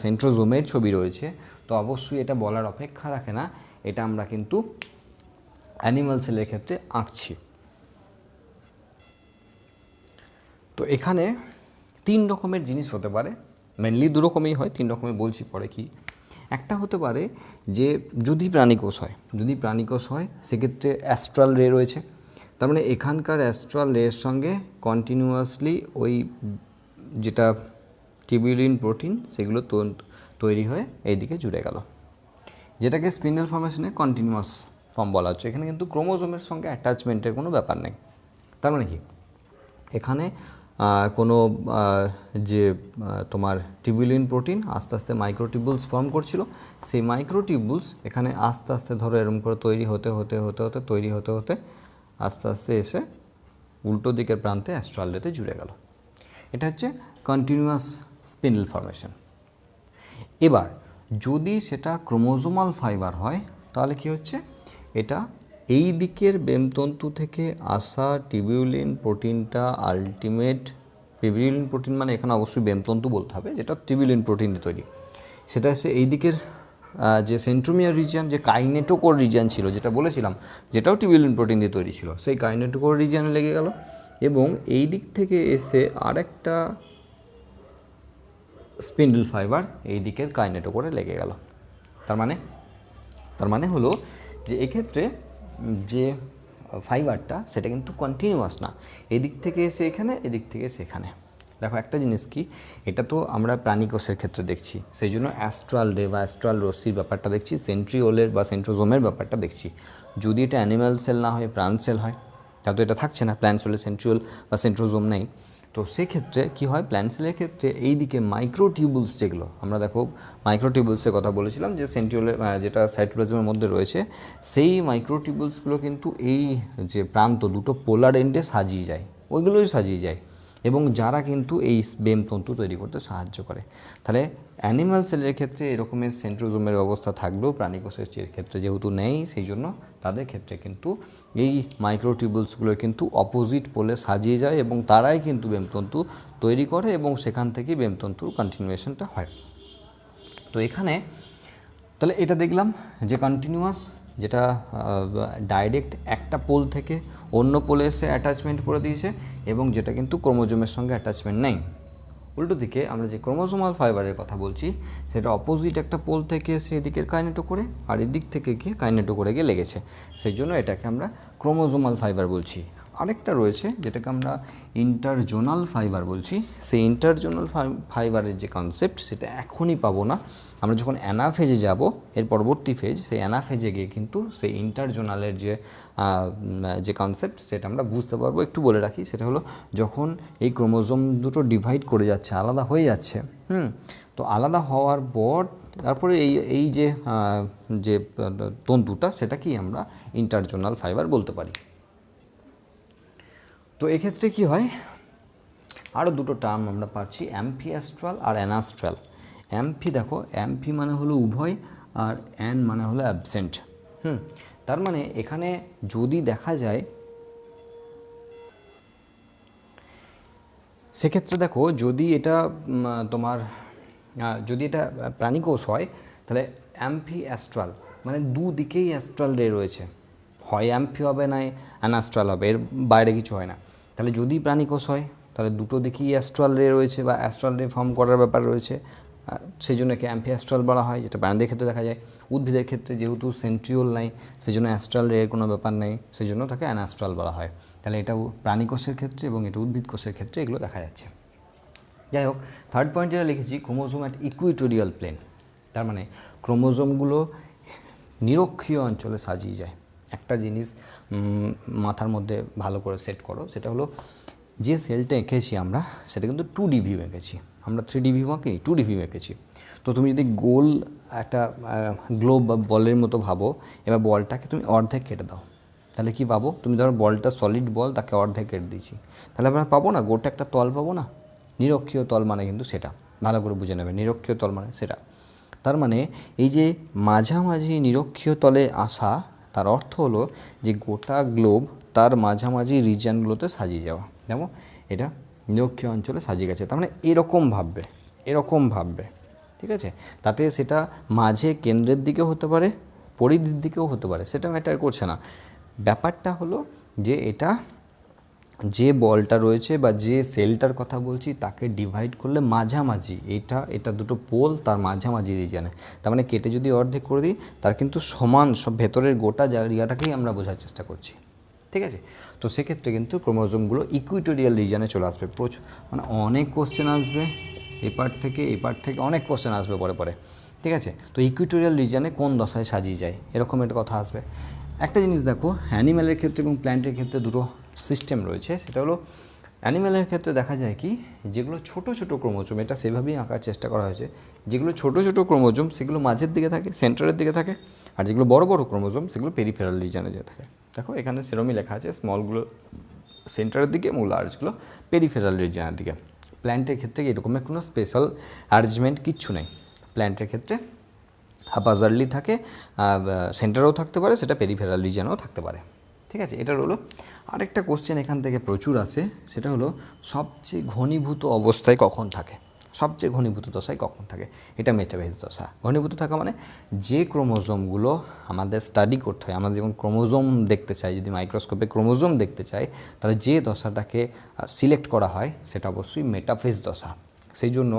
সেন্ট্রোজোমের ছবি রয়েছে, তো অবশ্যই এটা বলার অপেক্ষা রাখে না এটা আমরা কিন্তু অ্যানিমাল সেলের ক্ষেত্রে আঁকছি। তো এখানে 3 রকমের জিনিস হতে পারে, মেনলি 2 রকমই হয়, 3 রকমের বলছি পরে কি। একটা হতে পারে যে যদি প্রাণীকোষ হয় সেক্ষেত্রে অ্যাস্ট্রাল রে রয়েছে, তার মানে এখানকার অ্যাস্ট্রাল রের সঙ্গে কন্টিনিউয়াসলি ওই যেটা টিবিউলিন প্রোটিন সেগুলো তৈরি হয়ে এইদিকে জুড়ে গেল, যেটাকে স্পিন্ডল ফর্মেশনে কন্টিনিউয়াস ফর্ম বলা হচ্ছে। এখানে কিন্তু ক্রোমোজোমের সঙ্গে অ্যাটাচমেন্টের কোনো ব্যাপার নেই। তার মানে কি, এখানে কোনো যে তোমার টিবিউলিন প্রোটিন আস্তে আস্তে মাইক্রোটিবিউলস ফর্ম করছিল, সেই মাইক্রোটিবিউলস এখানে আস্তে আস্তে ধরো এরকম করে তৈরি হতে আস্তে আস্তে এসে উল্টো দিকের প্রান্তে অ্যাস্ট্রাল রেতে জুড়ে গেল। এটা হচ্ছে কন্টিনিউয়াস স্পিন্ডল ফর্মেশন। এবার যদি সেটা ক্রোমোজোমাল ফাইবার হয় তাহলে কি হচ্ছে, এটা এই দিকের বেমতন্তু থেকে আসা টিবিউলিন প্রোটিনটা আলটিমেট, টিবিউলিন প্রোটিন মানে এখানে অবশ্যই বেমতন্তু বলতে হবে, যেটা টিবিউলিন প্রোটিন দিয়ে তৈরি, সেটা এসে এই দিকের যে সেন্ট্রোমিয়ার রিজিয়ন, যে কাইনেটোকোর রিজিয়ন ছিল যেটা বলেছিলাম, যেটাও টিবিউলিন প্রোটিন দিয়ে তৈরি ছিল, সেই কাইনেটোকোর রিজিয়নে লেগে গেল এবং এই দিক থেকে এসে আরেকটা স্পিন্ডল ফাইবার এই দিকের কাইনেটোকোরে লেগে গেল। তার মানে হলো যে এক্ষেত্রে যে ফাইবারটা সেটা কিন্তু কন্টিনিউয়াস না, এদিক থেকে এসে এখানে, এদিক থেকে এসে এখানে। দেখো একটা জিনিস কি, এটা তো আমরা প্রাণীকোষের ক্ষেত্রে দেখছি, সেই জন্য অ্যাস্ট্রাল রে বা অ্যাস্ট্রাল রশ্মির ব্যাপারটা দেখছি, সেন্ট্রিওলের বা সেন্ট্রোজোমের ব্যাপারটা দেখছি। যদি এটা অ্যানিম্যাল সেল না হয় প্রাণ সেল হয়, তাহলে তো এটা থাকছে না, প্ল্যান্ট সেলে সেন্ট্রিওল বা সেন্ট্রোজোম নেই। তো সেক্ষেত্রে কী হয়, প্ল্যান্ট সেলের ক্ষেত্রে এই দিকে মাইক্রোটিউবুলস যেগুলো আমরা দেখো মাইক্রোটিউবুলসের কথা বলেছিলাম, যে সেন্ট্রিওলের যেটা সাইটোপ্লাজমের মধ্যে রয়েছে, সেই মাইক্রোটিউবুলসগুলো কিন্তু এই যে প্রান্ত দুটো পোলার এন্ডে সাজিয়ে যায়, ওইগুলোই সাজিয়ে যায় এবং যারা কিন্তু এই বেমতন্তু তৈরি করতে সাহায্য করে। তাহলে অ্যানিম্যাল সেলের ক্ষেত্রে এরকমের সেন্ট্রোজোমের ব্যবস্থা থাকলেও প্রাণীকোষের ক্ষেত্রে যেহেতু নেই, সেই জন্য তাদের ক্ষেত্রে কিন্তু এই মাইক্রোটিউবুলসগুলোর কিন্তু অপোজিট পোলে সাজিয়ে যায় এবং তারাই কিন্তু বেমতন্তু তৈরি করে এবং সেখান থেকেই বেমতন্তুর কন্টিনিউয়েশনটা হয়। তো এখানে তাহলে এটা দেখলাম যে কন্টিনিউয়াস, যেটা ডাইরেক্ট একটা পোল থেকে অন্য পোলে এসে অ্যাটাচমেন্ট করে দিয়েছে এবং যেটা কিন্তু ক্রোমোজোমের সঙ্গে অ্যাটাচমেন্ট নেই। উল্টো দিকে আমরা যে ক্রোমোজোমাল ফাইবারের কথা বলছি, সেটা অপোজিট একটা পোল থেকে এসে এদিকের কাইনেটোকোরে আর এদিক থেকে গিয়ে কাইনেটোকোরে গিয়ে লেগেছে, সেই জন্য এটাকে আমরা ক্রোমোজোমাল ফাইবার বলছি। আরেকটা রয়েছে যেটাকে আমরা ইন্টারজোনাল ফাইবার বলছি। সেই ইন্টারজোনাল ফাইবারের যে কনসেপ্ট সেটা এখনই পাবো না, আমরা যখন অ্যানাফেজে যাব এর পরবর্তী ফেজ, সেই অ্যানাফেজে গিয়ে কিন্তু সেই ইন্টারজোনালের যে কনসেপ্ট সেটা আমরা বুঝতে পারবো। একটু বলে রাখি, সেটা হলো যখন এই ক্রোমোজোম দুটো ডিভাইড করে যাচ্ছে, আলাদা হয়ে যাচ্ছে, তো আলাদা হওয়ার পর তারপরে এই যে তন্তুটা সেটা কি আমরা ইন্টারজোনাল ফাইবার বলতে পারি। তো এক্ষেত্রে কি হয়, আরও দুটো টার্ম আমরা পাচ্ছি, অ্যাম্ফিঅ্যাস্ট্রাল আর অ্যানাস্ট্রাল। অ্যাম্ফি দেখো, অ্যাম্ফি মানে হলো উভয় আর অ্যান মানে হলো অ্যাবসেন্ট। তার মানে এখানে যদি দেখা যায়, সেক্ষেত্রে দেখো যদি এটা তোমার যদি এটা প্রাণীকোষ হয় তাহলে অ্যাম্ফিঅ্যাস্ট্রাল মানে দুদিকেই অ্যাস্ট্রাল রে রয়েছে, হয় অ্যাম্ফি হবে না অ্যানাস্ট্রাল হবে, এর বাইরে কিছু হয় না। তাহলে যদি প্রাণীকোষ হয় তাহলে দুটো দিকেই অ্যাস্ট্রাল রে রয়েছে বা অ্যাস্ট্রাল রে ফর্ম করার ব্যাপার রয়েছে, সেই জন্য একে অ্যাম্ফিঅ্যাস্ট্রাল বলা হয়, যেটা প্রাণীদের ক্ষেত্রে দেখা যায়। উদ্ভিদের ক্ষেত্রে যেহেতু সেন্ট্রিওল নাই, সেই জন্য অ্যাস্ট্রাল রে কোনো ব্যাপার নেই, সেই জন্য তাকে অ্যানাস্ট্রাল বলা হয়। তাহলে এটা প্রাণীকোষের ক্ষেত্রে এবং এটা উদ্ভিদ কোষের ক্ষেত্রে এগুলো দেখা যাচ্ছে। যাই হোক, থার্ড পয়েন্ট যেটা লিখেছি, ক্রোমোজোম অ্যাট ইকুইটোরিয়াল প্লেন, তার মানে ক্রোমোজোমগুলো নিরক্ষীয় অঞ্চলে সাজিয়ে যায়। একটা জিনিস মাথার মধ্যে ভালো করে সেট করো, সেটা হলো যে সেলটা এঁকেছি আমরা সেটা কিন্তু 2D ভিউ এঁকেছি, আমরা 3D ভিউ আঁকি, 2D ভিউ এঁকেছি। তো তুমি যদি গোল একটা গ্লোব বা বলের মতো ভাবো, এবার বলটাকে তুমি অর্ধেক কেটে দাও, তাহলে কি পাবো? তুমি ধরো বলটা সলিড বল, তাকে অর্ধেক কেটে দিয়েছি, তাহলে আমরা পাবো না গোটা একটা তল পাবো না? নিরক্ষীয় তল মানে কিন্তু সেটা, ভালো করে বুঝে নেবে, নিরক্ষীয় তল মানে সেটা। তার মানে এই যে মাঝামাঝি নিরক্ষীয় তলে আসা, তার অর্থ হলো যে গোটা গ্লোব তার মাঝামাঝি রিজিয়নগুলোতে সাজিয়ে যাওয়া। যেমন এটা নিরক্ষীয় অঞ্চলে সাজিয়ে গেছে, তার মানে এরকম ভাববে, এরকম ভাববে, ঠিক আছে? তাতে সেটা মাঝে কেন্দ্রের দিকেও হতে পারে, পরিধির দিকেও হতে পারে, সেটা ম্যাটার করছে না। ব্যাপারটা হলো যে এটা যে বলটা রয়েছে বা যে সেলটার কথা বলছি তাকে ডিভাইড করলে মাঝামাঝি, এটা দুটো পোল তার মাঝামাঝি রিজিয়নে, তার মানে কেটে যদি অর্ধেক করে দিই তার কিন্তু সমান সব ভেতরের গোটা জায়গাটাকেই আমরা বোঝার চেষ্টা করছি, ঠিক আছে? তো সেক্ষেত্রে কিন্তু ক্রোমোজোমগুলো ইকুইটোরিয়াল রিজিয়নে চলে আসবে। প্রচুর মানে অনেক কোশ্চেন আসবে এই পার্ট থেকে অনেক কোশ্চেন আসবে পরে পরে, ঠিক আছে? তো ইকুইটোরিয়াল রিজিয়নে কোন দশায় সাজিয়ে যায়, এরকম একটা কথা আসবে। একটা জিনিস দেখো, অ্যানিম্যালের ক্ষেত্রে এবং প্ল্যান্টের ক্ষেত্রে দুটো সিস্টেম রয়েছে। সেটা হলো অ্যানিম্যালের ক্ষেত্রে দেখা যায় কি, যেগুলো ছোট ছোট ক্রোমোজোম, এটা সেভাবেই আঁকার চেষ্টা করা হয়েছে, যেগুলো ছোট ছোট ক্রোমোজোম সেগুলো মাঝের দিকে থাকে, সেন্টারের দিকে থাকে, আর যেগুলো বড় বড় ক্রোমোজোম সেগুলো পেরিফেরাল রিজিয়নে যেতে থাকে। দেখো এখানে সেরমই লেখা আছে, স্মলগুলো সেন্টারের দিকে এবং লার্জগুলো পেরিফেরাল রিজিয়নের দিকে। প্ল্যান্টের ক্ষেত্রে এরকমের কোনো স্পেশাল অ্যারেঞ্জমেন্ট কিচ্ছু নেই। প্ল্যান্টের ক্ষেত্রে হাপাজারলি থাকে, সেন্টারেও থাকতে পারে, সেটা পেরিফেরাল রিজিয়নেও থাকতে পারে, ঠিক আছে? এটা হলো আরেকটা কোশ্চেন এখান থেকে প্রচুর আসে, সেটা হলো সবচেয়ে ঘনীভূত অবস্থায় কখন থাকে, সবচেয়ে ঘনীভূত দশায় কখন থাকে? এটা মেটাফেজ দশা। ঘনীভূত থাকা মানে যে ক্রোমোজোমগুলো আমাদের স্টাডি করতে হয়, আমরা যখন ক্রোমোজোম দেখতে চাই, যদি মাইক্রোস্কোপে ক্রোমোজোম দেখতে চাই, তাহলে যে দশাটাকে সিলেক্ট করা হয় সেটা অবশ্যই মেটাফেজ দশা। সেই জন্য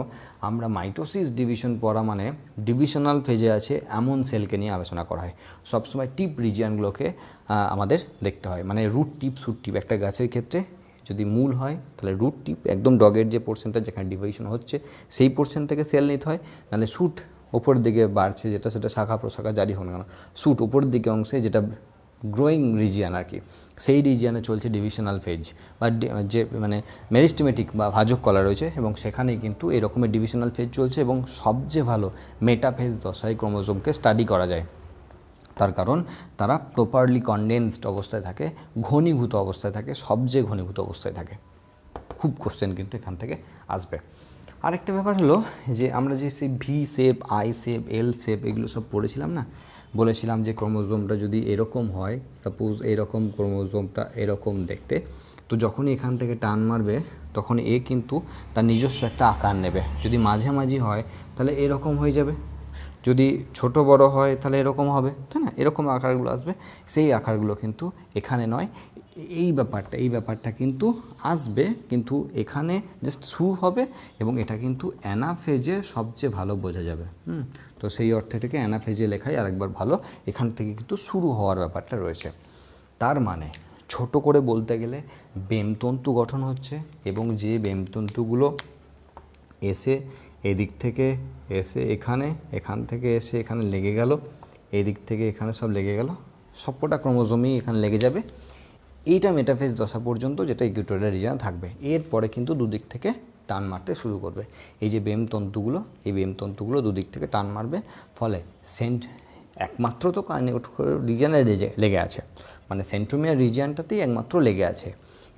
আমরা মাইটোসিস ডিভিশন পড়া মানে ডিভিশনাল ফেজে আছে এমন সেলকে নিয়ে আলোচনা করা হয়। সবসময় টিপ রিজিয়নগুলোকে আমাদের দেখতে হয়, মানে রুট টিপ, শুট টিপ। একটা গাছের ক্ষেত্রে যদি মূল হয় তাহলে রুট টিপ একদম ডগের যে পোর্শনটা যেখানে ডিভিশন হচ্ছে সেই পোর্শন থেকে সেল নিতে হয়, নাহলে শুট ওপরের দিকে বাড়ছে যেটা, সেটা শাখা প্রশাখা জারি হবে না, শুট ওপরের দিকে অংশে যেটা গ্রোয়িং রিজিয়ান আর কি, সেই রিজিয়ানে চলছে ডিভিশনাল ফেজ বা যে মানে মেরিস্টেমেটিক বা ভাজক কলা রয়েছে, এবং সেখানেই কিন্তু এরকমের ডিভিশনাল ফেজ চলছে। এবং সবচেয়ে ভালো মেটাফেজ দশায় ক্রোমোজোমকে স্টাডি করা যায়, তার কারণ তারা প্রপারলি কনডেন্সড অবস্থায় থাকে, ঘনীভূত অবস্থায় থাকে, সবচেয়ে ঘনীভূত অবস্থায় থাকে। খুব কোশ্চেন কিন্তু এখান থেকে আসবে। আরেকটা ব্যাপার হলো যে আমরা যে সেই V shape, I shape, L shape এগুলো সব পড়েছিলাম না, বলেছিলাম যে ক্রোমোজোমটা যদি এরকম হয়, সাপোজ এরকম ক্রোমোজোমটা এরকম দেখতে, তো যখনই এখান থেকে টান মারবে তখন এ কিন্তু তার নিজস্ব একটা আকার নেবে। যদি মাঝামাঝি হয় তাহলে এরকম হয়ে যাবে, যদি ছোট বড় হয় তাহলে এরকম হবে, তাই না? এরকম আকারগুলো আসবে, সেই আকারগুলো কিন্তু এখানে নয়। এই ব্যাপারটা কিন্তু আসবে, কিন্তু এখানে জাস্ট শুরু হবে এবং এটা কিন্তু অ্যানাফেজে সবচেয়ে ভালো বোঝা যাবে। তো সেই অর্থে এটাকে অ্যানাফেজে লেখাই আরেকবার ভালো, এখান থেকে কিন্তু শুরু হওয়ার ব্যাপারটা রয়েছে। তার মানে ছোট করে বলতে গেলে বেমতন্তু গঠন হচ্ছে, এবং যে বেমতন্তুগুলো এসে এদিক থেকে এসে এখানে, এখান থেকে এসে এখানে লেগে গেল, এদিক থেকে এখানে সব লেগে গেল, সবকটা ক্রোমোজোমই এখানে লেগে যাবে। এইটা মেটাফেজ দশা পর্যন্ত, যেটা ইকুইটোরিয়াল রিজিয়নে থাকবে। এরপরে কিন্তু দুদিক থেকে টান মারতে শুরু করবে। এই যে বেমতন্তুগুলো, এই বেমতন্তুগুলো দুদিক থেকে টান মারবে, ফলে একমাত্র তো রিজিয়নে লেগে আছে, মানে সেন্ট্রোমিয়ার রিজিয়নটাতেই একমাত্র লেগে আছে।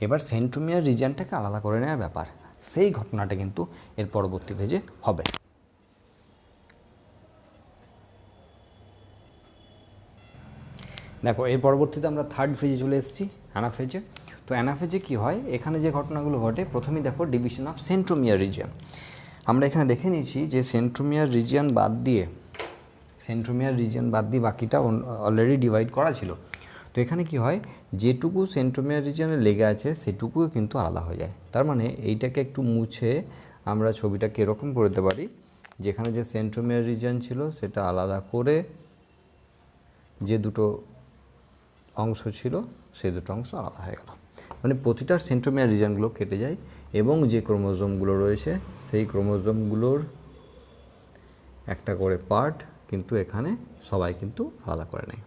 এবার সেন্ট্রোমিয়ার রিজিয়নটাকে আলাদা করে নেওয়ার ব্যাপার, সেই ঘটনাটা কিন্তু এর পরবর্তী পেজে হবে। দেখো এর পরবর্তীতে আমরা থার্ড ফেজে চলে এসেছি, অ্যানাফেজে। তো অ্যানাফেজে কী হয়, এখানে যে ঘটনাগুলো ঘটে, প্রথমেই দেখো ডিভিশন অফ সেন্ট্রোমিয়ার রিজিয়ন। আমরা এখানে দেখে নিয়েছি যে সেন্ট্রোমিয়ার রিজিয়ন বাদ দিয়ে বাকিটা অলরেডি ডিভাইড করা ছিল। তো এখানে কি হয়, যেটুকু সেন্ট্রোমিয়ার রিজিয়নে লেগে আছে সেটুকুও কিন্তু আলাদা হয়ে যায়। তার মানে এইটাকে একটু মুছে আমরা ছবিটাকে এরকম করে দিতে পারি, যেখানে যে সেন্ট্রোমিয়ার রিজিয়ন ছিল সেটা আলাদা করে যে দুটো অংশ ছিল সেই দুটো অংশ আলাদা হয়ে গেল। মানে প্রতিটা সেন্ট্রোমিয়ার রিজিয়নগুলো কেটে যায় এবং যে ক্রোমোজোমগুলো রয়েছে সেই ক্রোমোজোমগুলোর একটা করে পার্ট কিন্তু এখানে সবাই কিন্তু আলাদা করে নেয়।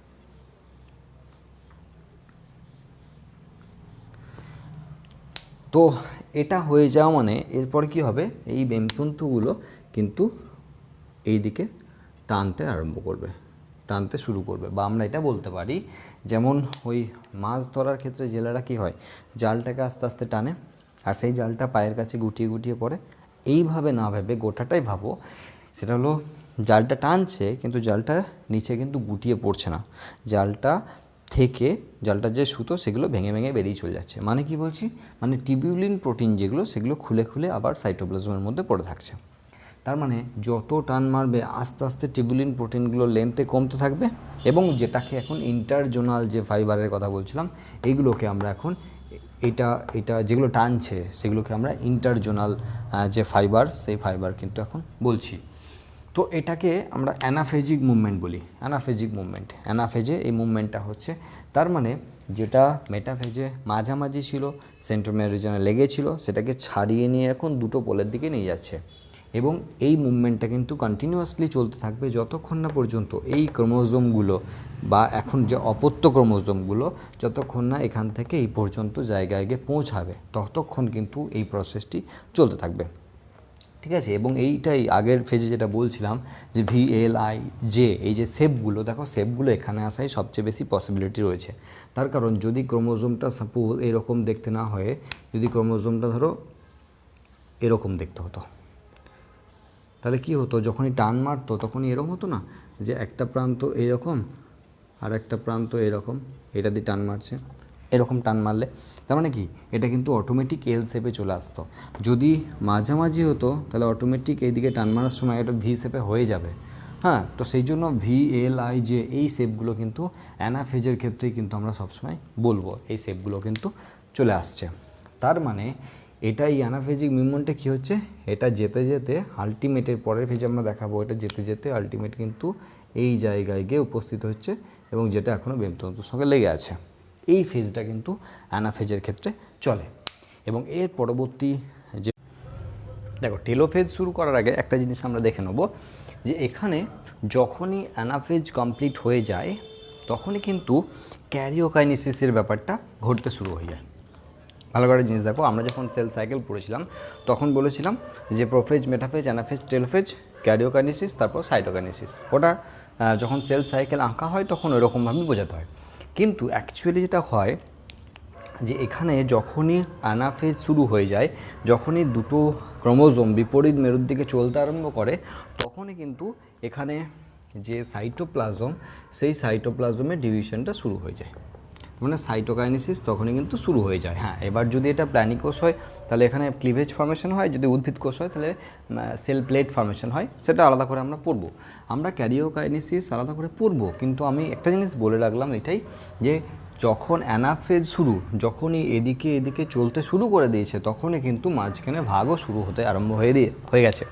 তো এটা হয়ে যাওয়া মানে এরপর কি হবে, এই বেমতন্তুগুলো কিন্তু এই দিকে টানতে আরম্ভ করবে, টানতে শুরু করবে। বা আমরা এটা বলতে পারি, যেমন ওই মাছ ধরার ক্ষেত্রে জেলেরা কি হয়, জালটাকে আস্তে আস্তে টানে আর সেই জালটা পায়ের কাছে গুটিয়ে গুটিয়ে পড়ে। এইভাবে না ভেবে গোটাটাই ভাবো, সেটা হলো জালটা টানছে কিন্তু জালটা নিচে কিন্তু গুটিয়ে পড়ছে না, জালটা থেকে জালটার যে সুতো সেগুলো ভেঙে ভেঙে বেরিয়ে চলে যাচ্ছে। মানে কি বলছি, মানে টিবিউলিন প্রোটিন যেগুলো সেগুলো খুলে খুলে আবার সাইটোপ্লাজমের মধ্যে পড়ে থাকছে। তার মানে যত টান মারবে আস্তে আস্তে টিবিউলিন প্রোটিনগুলো লেন্থে কমতে থাকবে এবং যেটাকে এখন ইন্টারজোনাল যে ফাইবারের কথা বলছিলাম এইগুলোকে আমরা এখন এটা এটা যেগুলো টানছে সেগুলোকে আমরা ইন্টারজোনাল যে ফাইবার সেই ফাইবার কিন্তু এখন বলছি। তো এটাকে আমরা অ্যানাফেজিক মুভমেন্ট বলি, অ্যানাফেজিক মুভমেন্ট। অ্যানাফেজে এই মুভমেন্টটা হচ্ছে, তার মানে যেটা মেটাফেজে মাঝামাঝি ছিল সেন্ট্রোমিয়ার রিজিয়নে লেগেছিল সেটাকে ছাড়িয়ে নিয়ে এখন দুটো পোলের দিকে নিয়ে যাচ্ছে এবং এই মুভমেন্টটা কিন্তু কন্টিনিউয়াসলি চলতে থাকবে যতক্ষণ না পর্যন্ত এই ক্রোমোজোমগুলো বা এখন যে অপত্য ক্রোমোজোমগুলো যতক্ষণ না এখান থেকে এই পর্যন্ত জায়গায় গিয়ে পৌঁছাবে ততক্ষণ কিন্তু এই প্রসেসটি চলতে থাকবে। ঠিক আছে, এবং এইটাই আগের ফেজে যেটা বলছিলাম যে VLIJ এই যে শেপগুলো, দেখো শেপগুলো এখানে আসাই সবচেয়ে বেশি পসিবিলিটি রয়েছে। তার কারণ যদি ক্রোমোজোমটা সাপোজ এরকম দেখতে না হয়ে যদি ক্রোমোজোমটা ধরো এরকম দেখতে হতো, তাহলে কি হতো, যখনই টান মারতো তখনই এরকম হতো না, যে একটা প্রান্ত এইরকম আর একটা প্রান্ত এরকম, এটা দিয়ে টান মারছে, এরকম টান মারলে তার মানে কি এটা কিন্তু অটোমেটিক এল শেপে চলে আসতো। যদি মাঝামাঝি হতো তাহলে অটোমেটিক এইদিকে টান মারার সময় এটা ভি শেপে হয়ে যাবে। হ্যাঁ, তো সেই জন্য VLIJ এই শেপগুলো কিন্তু অ্যানাফেজের ক্ষেত্রেই কিন্তু আমরা সবসময় বলবো এই শেপগুলো কিন্তু চলে আসছে। তার মানে এটাই অ্যানাফেজিক মুভমেন্টে কী হচ্ছে, এটা যেতে যেতে আলটিমেটের পরের ফেজে আমরা দেখাবো, এটা যেতে যেতে আলটিমেট কিন্তু এই জায়গায় গিয়ে উপস্থিত হচ্ছে এবং যেটা এখনও বেমতন্তুর সঙ্গে লেগে আছে। এই ফেজটা কিন্তু অ্যানাফেজের ক্ষেত্রে চলে। এবং এর পরবর্তী যে দেখো টেলোফেজ শুরু করার আগে একটা জিনিস আমরা দেখে নেব যে এখানে যখনই অ্যানাফেজ কমপ্লিট হয়ে যায় তখনই কিন্তু ক্যারিওকাইনেসিসের ব্যাপারটা ঘটতে শুরু হয়ে যায়। ভালো করে জিনিস দেখো, আমরা যখন সেল সাইকেল পড়েছিলাম তখন বলেছিলাম যে prophase, metaphase, anaphase, telophase, karyokinesis, তারপর সাইটোকাইনেসিস। ওটা যখন সেল সাইকেল আঁকা হয় তখন ওইরকমভাবেই বোঝাতে হয়। কিন্তু অ্যাকচুয়ালি যেটা হয় যে এখানে যখনই অ্যানাফেজ শুরু হয়ে যায়, যখনই দুটো ক্রোমোজোম বিপরীত মেরুর দিকে চলতে আরম্ভ করে তখনই কিন্তু এখানে যে সাইটোপ্লাজম সেই সাইটোপ্লাজমের ডিভিশনটা শুরু হয়ে যায়, মানে সাইটোকাইনেসিস তখনই কিন্তু শুরু হয়ে যায়। হ্যাঁ, এবার যদি এটা প্ল্যানিকোষ হয় তাহলে এখানে ক্লিভেজ ফর্মেশন হয়, যদি উদ্ভিদ কোষ হয় তাহলে সেল প্লেট ফর্মেশন হয়, সেটা আলাদা করে আমরা পড়বো। আমরা ক্যারিওকাইনেসিস আলাদা করে পড়বো, কিন্তু আমি একটা জিনিস বলে রাখলাম এটাই যে যখন অ্যানাফেজ শুরু, যখনই এদিকে এদিকে চলতে শুরু করে দিয়েছে তখনই কিন্তু মাঝখানে ভাগও শুরু হতে আরম্ভ হয়ে গেছে।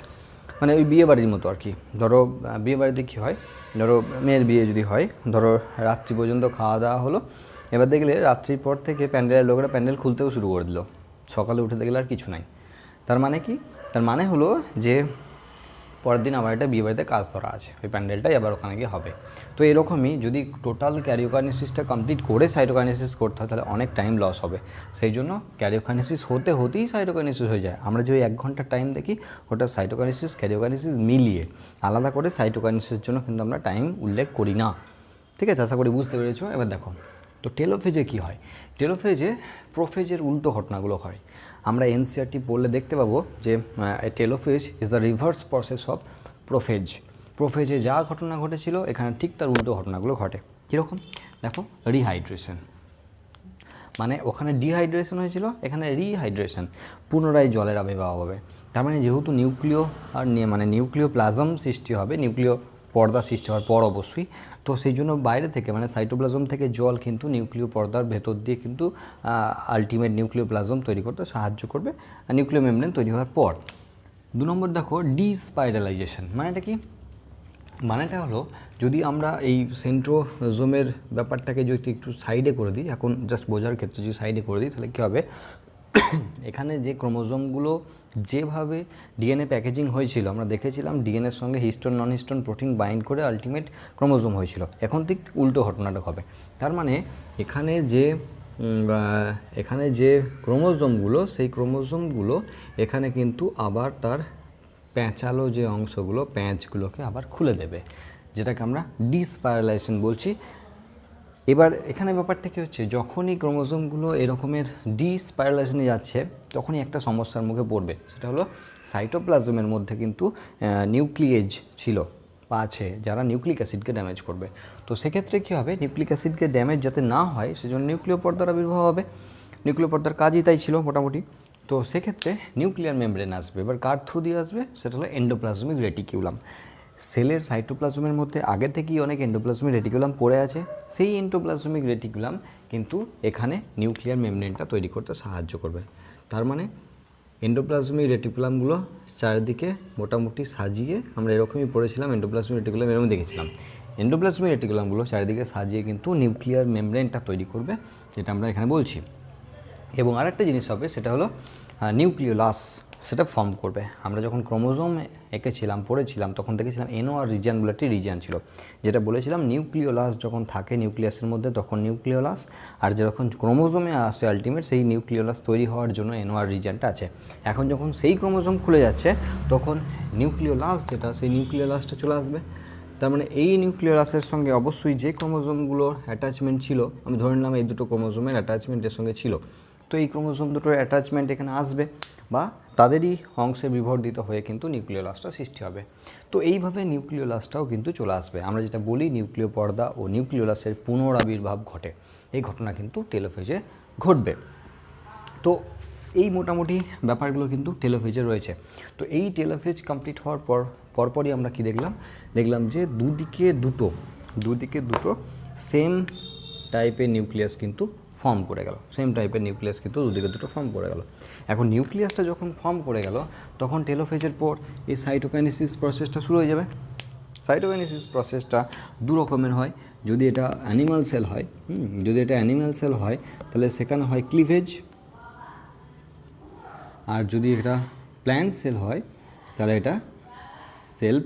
মানে ওই বিয়ে বাড়ির মতো আর কি। ধরো বিয়ে বাড়িতে কী হয়, ধরো মেয়ের বিয়ে যদি হয়, ধরো রাত্রি পর্যন্ত খাওয়া দাওয়া হলো, এবার দেখলে রাত্রির পর থেকে প্যান্ডেলের লোকেরা প্যান্ডেল খুলতেও শুরু করে দিল, সকালে উঠে দেখলে আর কিছু নাই। তার মানে কি, তার মানে হলো যে পরের দিন আবার একটা বিয়ে বাড়িতে কাজ ধরা আছে, ওই প্যান্ডেলটাই আবার ওখানে গিয়ে হবে। তো এরকমই যদি টোটাল ক্যারিওকাইনেসিসটা কমপ্লিট করে সাইটোকাইনেসিস করতে হয় তাহলে অনেক টাইম লস হবে। সেই জন্য ক্যারিওকাইনেসিস হতেই সাইটোকাইনেসিস হয়ে যায়। আমরা যে ওই 1 ঘন্টার টাইম দেখি ওটা সাইটোকাইনেসিস ক্যারিওকাইনেসিস মিলিয়ে, আলাদা করে সাইটোকাইনেসিসের জন্য কিন্তু আমরা টাইম উল্লেখ করি না। ঠিক আছে, আশা করি বুঝতে পেরেছো। এবার দেখো তো টেলোফেজে কী হয়, টেলোফেজে প্রোফেজের উল্টো ঘটনাগুলো হয়। আমরা NCERT পড়লে দেখতে পাবো যে telophase is the reverse process of prophase. প্রোফেজে যা ঘটনা ঘটেছিল এখানে ঠিক তার উল্টো ঘটনাগুলো ঘটে। কীরকম দেখো, রিহাইড্রেশন, মানে ওখানে ডিহাইড্রেশন হয়েছিল, এখানে রিহাইড্রেশন, পুনরায় জলের আবির্ভাব হবে। তার মানে যেহেতু নিউক্লিও আর মানে নিউক্লিওপ্লাজম সৃষ্টি হবে, নিউক্লিও পর্দা সৃষ্টি হওয়ার পর অবশ্যই। তো সেই জন্য বাইরে থেকে মানে সাইটোপ্লাজম থেকে জল কিন্তু নিউক্লিয় পর্দার ভেতর দিয়ে কিন্তু আলটিমেট নিউক্লিওপ্লাজম তৈরি করতে সাহায্য করবে নিউক্লিয় মেমব্রেন তৈরি হওয়ার পর। 2 নম্বর দেখো ডিস্পাইরালাইজেশন। মানেটা কি? মানেটা হলো যদি আমরা এই সেন্ট্রোজোমের ব্যাপারটাকে যদি একটু সাইডে করে দিই, এখন জাস্ট বোঝার ক্ষেত্রে যদি সাইডে করে দিই তাহলে কী হবে, এখানে যে ক্রোমোজোমগুলো যেভাবে ডিএনএ প্যাকেজিং হয়েছিল আমরা দেখেছিলাম ডিএনএর সঙ্গে হিস্টোন নন হিস্টোন প্রোটিন বাইন্ড করে আলটিমেট ক্রোমোজোম হয়েছিল, এখন ঠিক উল্টো ঘটনাটা হবে। তার মানে এখানে যে ক্রোমোজোমগুলো সেই ক্রোমোজোমগুলো এখানে কিন্তু আবার তার প্যাঁচালো যে অংশগুলো প্যাঁচগুলোকে আবার খুলে দেবে, যেটাকে আমরা ডিস্পাইরালাইজেশন বলছি। এবার এখানে ব্যাপারটা কী হচ্ছে, যখনই ক্রোমোজোমগুলো এরকমের ডিস্পাইরালাইজেশনে যাচ্ছে তখনই একটা সমস্যার মুখে পড়বে, সেটা হলো সাইটোপ্লাজমের মধ্যে কিন্তু নিউক্লিয়েজ ছিল বা আছে যারা নিউক্লিক অ্যাসিডকে ড্যামেজ করবে। তো সেক্ষেত্রে কী হবে, নিউক্লিক অ্যাসিডকে ড্যামেজ যাতে না হয় সেজন্য নিউক্লিয় পর্দার আবির্ভাব হবে। নিউক্লিয় পর্দার কাজই তাই ছিল মোটামুটি। তো সেক্ষেত্রে নিউক্লিয়ার মেমব্রেন আসবে। এবার কার থ্রু দিয়ে আসবে, সেটা হলো এন্ডোপ্লাজমিক রেটিকিউলাম। সেলের সাইটোপ্লাজমের মধ্যে আগে থেকেই অনেক এন্ডোপ্লাজমিক রেটিকুলাম পড়ে আছে, সেই এন্ডোপ্লাজমিক রেটিকুলাম কিন্তু এখানে নিউক্লিয়ার মেমব্রেনটা তৈরি করতে সাহায্য করবে। তার মানে এন্ডোপ্লাজমিক রেটিকুলামগুলো চারিদিকে মোটামুটি সাজিয়ে, আমরা এরকমই পড়েছিলাম এন্ডোপ্লাজমিক রেটিকুলাম এরকম দেখেছিলাম, এন্ডোপ্লাজমিক রেটিকুলামগুলো চারিদিকে সাজিয়ে কিন্তু নিউক্লিয়ার মেমব্রেনটা তৈরি করবে, যেটা আমরা এখানে বলছি। এবং আরেকটা জিনিস হবে, সেটা হলো নিউক্লিওলাস, সেটা ফর্ম করবে। আমরা যখন ক্রোমোজোম এঁকেছিলাম পড়েছিলাম তখন দেখেছিলাম এনওআর রিজিয়ান বলে একটি রিজিয়ান ছিল, যেটা বলেছিলাম নিউক্লিওলাস যখন থাকে নিউক্লিয়াসের মধ্যে তখন নিউক্লিওলাস, আর যখন ক্রোমোজোমে আসে আলটিমেট সেই নিউক্লিওলাস তৈরি হওয়ার জন্য এনওআর রিজিয়ানটা আছে। এখন যখন সেই ক্রোমোজোম খুলে যাচ্ছে তখন নিউক্লিওলাস যেটা, সেই নিউক্লিওলাসটা চলে আসবে। তার মানে এই নিউক্লিওলাসের সঙ্গে অবশ্যই যে ক্রোমোজোমগুলোর অ্যাটাচমেন্ট ছিল, আমি ধরে নিলাম এই দুটো ক্রোমোজোমের অ্যাটাচমেন্টের সঙ্গে ছিল, তো এই ক্রোমোজোম দুটোর অ্যাটাচমেন্ট এখানে আসবে বা তাদেরই অংশে বিবর্ধিত হয়ে কিন্তু নিউক্লিওলাসটা সৃষ্টি হবে। তো এইভাবে নিউক্লিওলাসটাও কিন্তু চলে আসবে। আমরা যেটা বলি নিউক্লিয় পর্দা ও নিউক্লিওলাসের পুনরাবির্ভাব ঘটে, এই ঘটনা কিন্তু টেলোফেজে ঘটবে। তো এই মোটামুটি ব্যাপারগুলো কিন্তু টেলোফেজে রয়েছে। তো এই টেলোফেজ কমপ্লিট হওয়ার পরপরই আমরা কি দেখলাম যে দুদিকে দুটো সেম টাইপের নিউক্লিয়াস কিন্তু ফর্ম করে গেল, সেম টাইপের নিউক্লিয়াস কিন্তু দুদিকে দুটো ফর্ম করে গেল। এখন নিউক্লিয়াসটা যখন ফর্ম করে গেল তখন টেলোফেজের পর এই সাইটোকাইনেসিস প্রসেসটা শুরু হয়ে যাবে। সাইটোকাইনেসিস প্রসেসটা দু রকমের হয়। যদি এটা অ্যানিমাল সেল হয় তাহলে সেখানে হয় ক্লিভেজ, আর যদি এটা প্ল্যান্ট সেল হয় তাহলে এটা সেল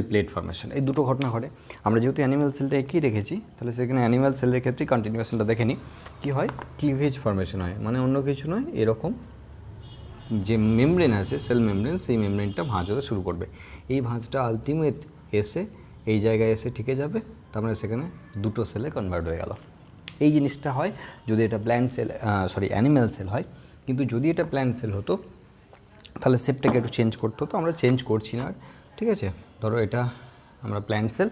প্লেট ফর্মেশন। এই দুটো ঘটনা ঘটে। আমরা যেহেতু অ্যানিমাল সেলটা একই রেখেছি তাহলে সেখানে অ্যানিমাল সেলের ক্ষেত্রে কন্টিনিউয়েশনটা দেখে নিই, কী হয়, ক্লিভেজ ফর্মেশন হয়, মানে অন্য কিছু নয়, এরকম যে মেমব্রেন আছে সেল মেমব্রেন, সেই মেমব্রেনটা ভাঁজ হতে শুরু করবে। এই ভাঁজটা আলটিমেট এসে এই জায়গায় এসে টিকে যাবে, তারপরে সেখানে দুটো সেলে কনভার্ট হয়ে গেল। এই জিনিসটা হয় যদি এটা অ্যানিম্যাল সেল হয়। কিন্তু যদি এটা প্ল্যান্ট সেল হতো তাহলে শেপটাকে একটু চেঞ্জ করতে হতো, আমরা চেঞ্জ করছি না। ঠিক আছে, ধরো এটা আমরা প্ল্যান্ট সেল,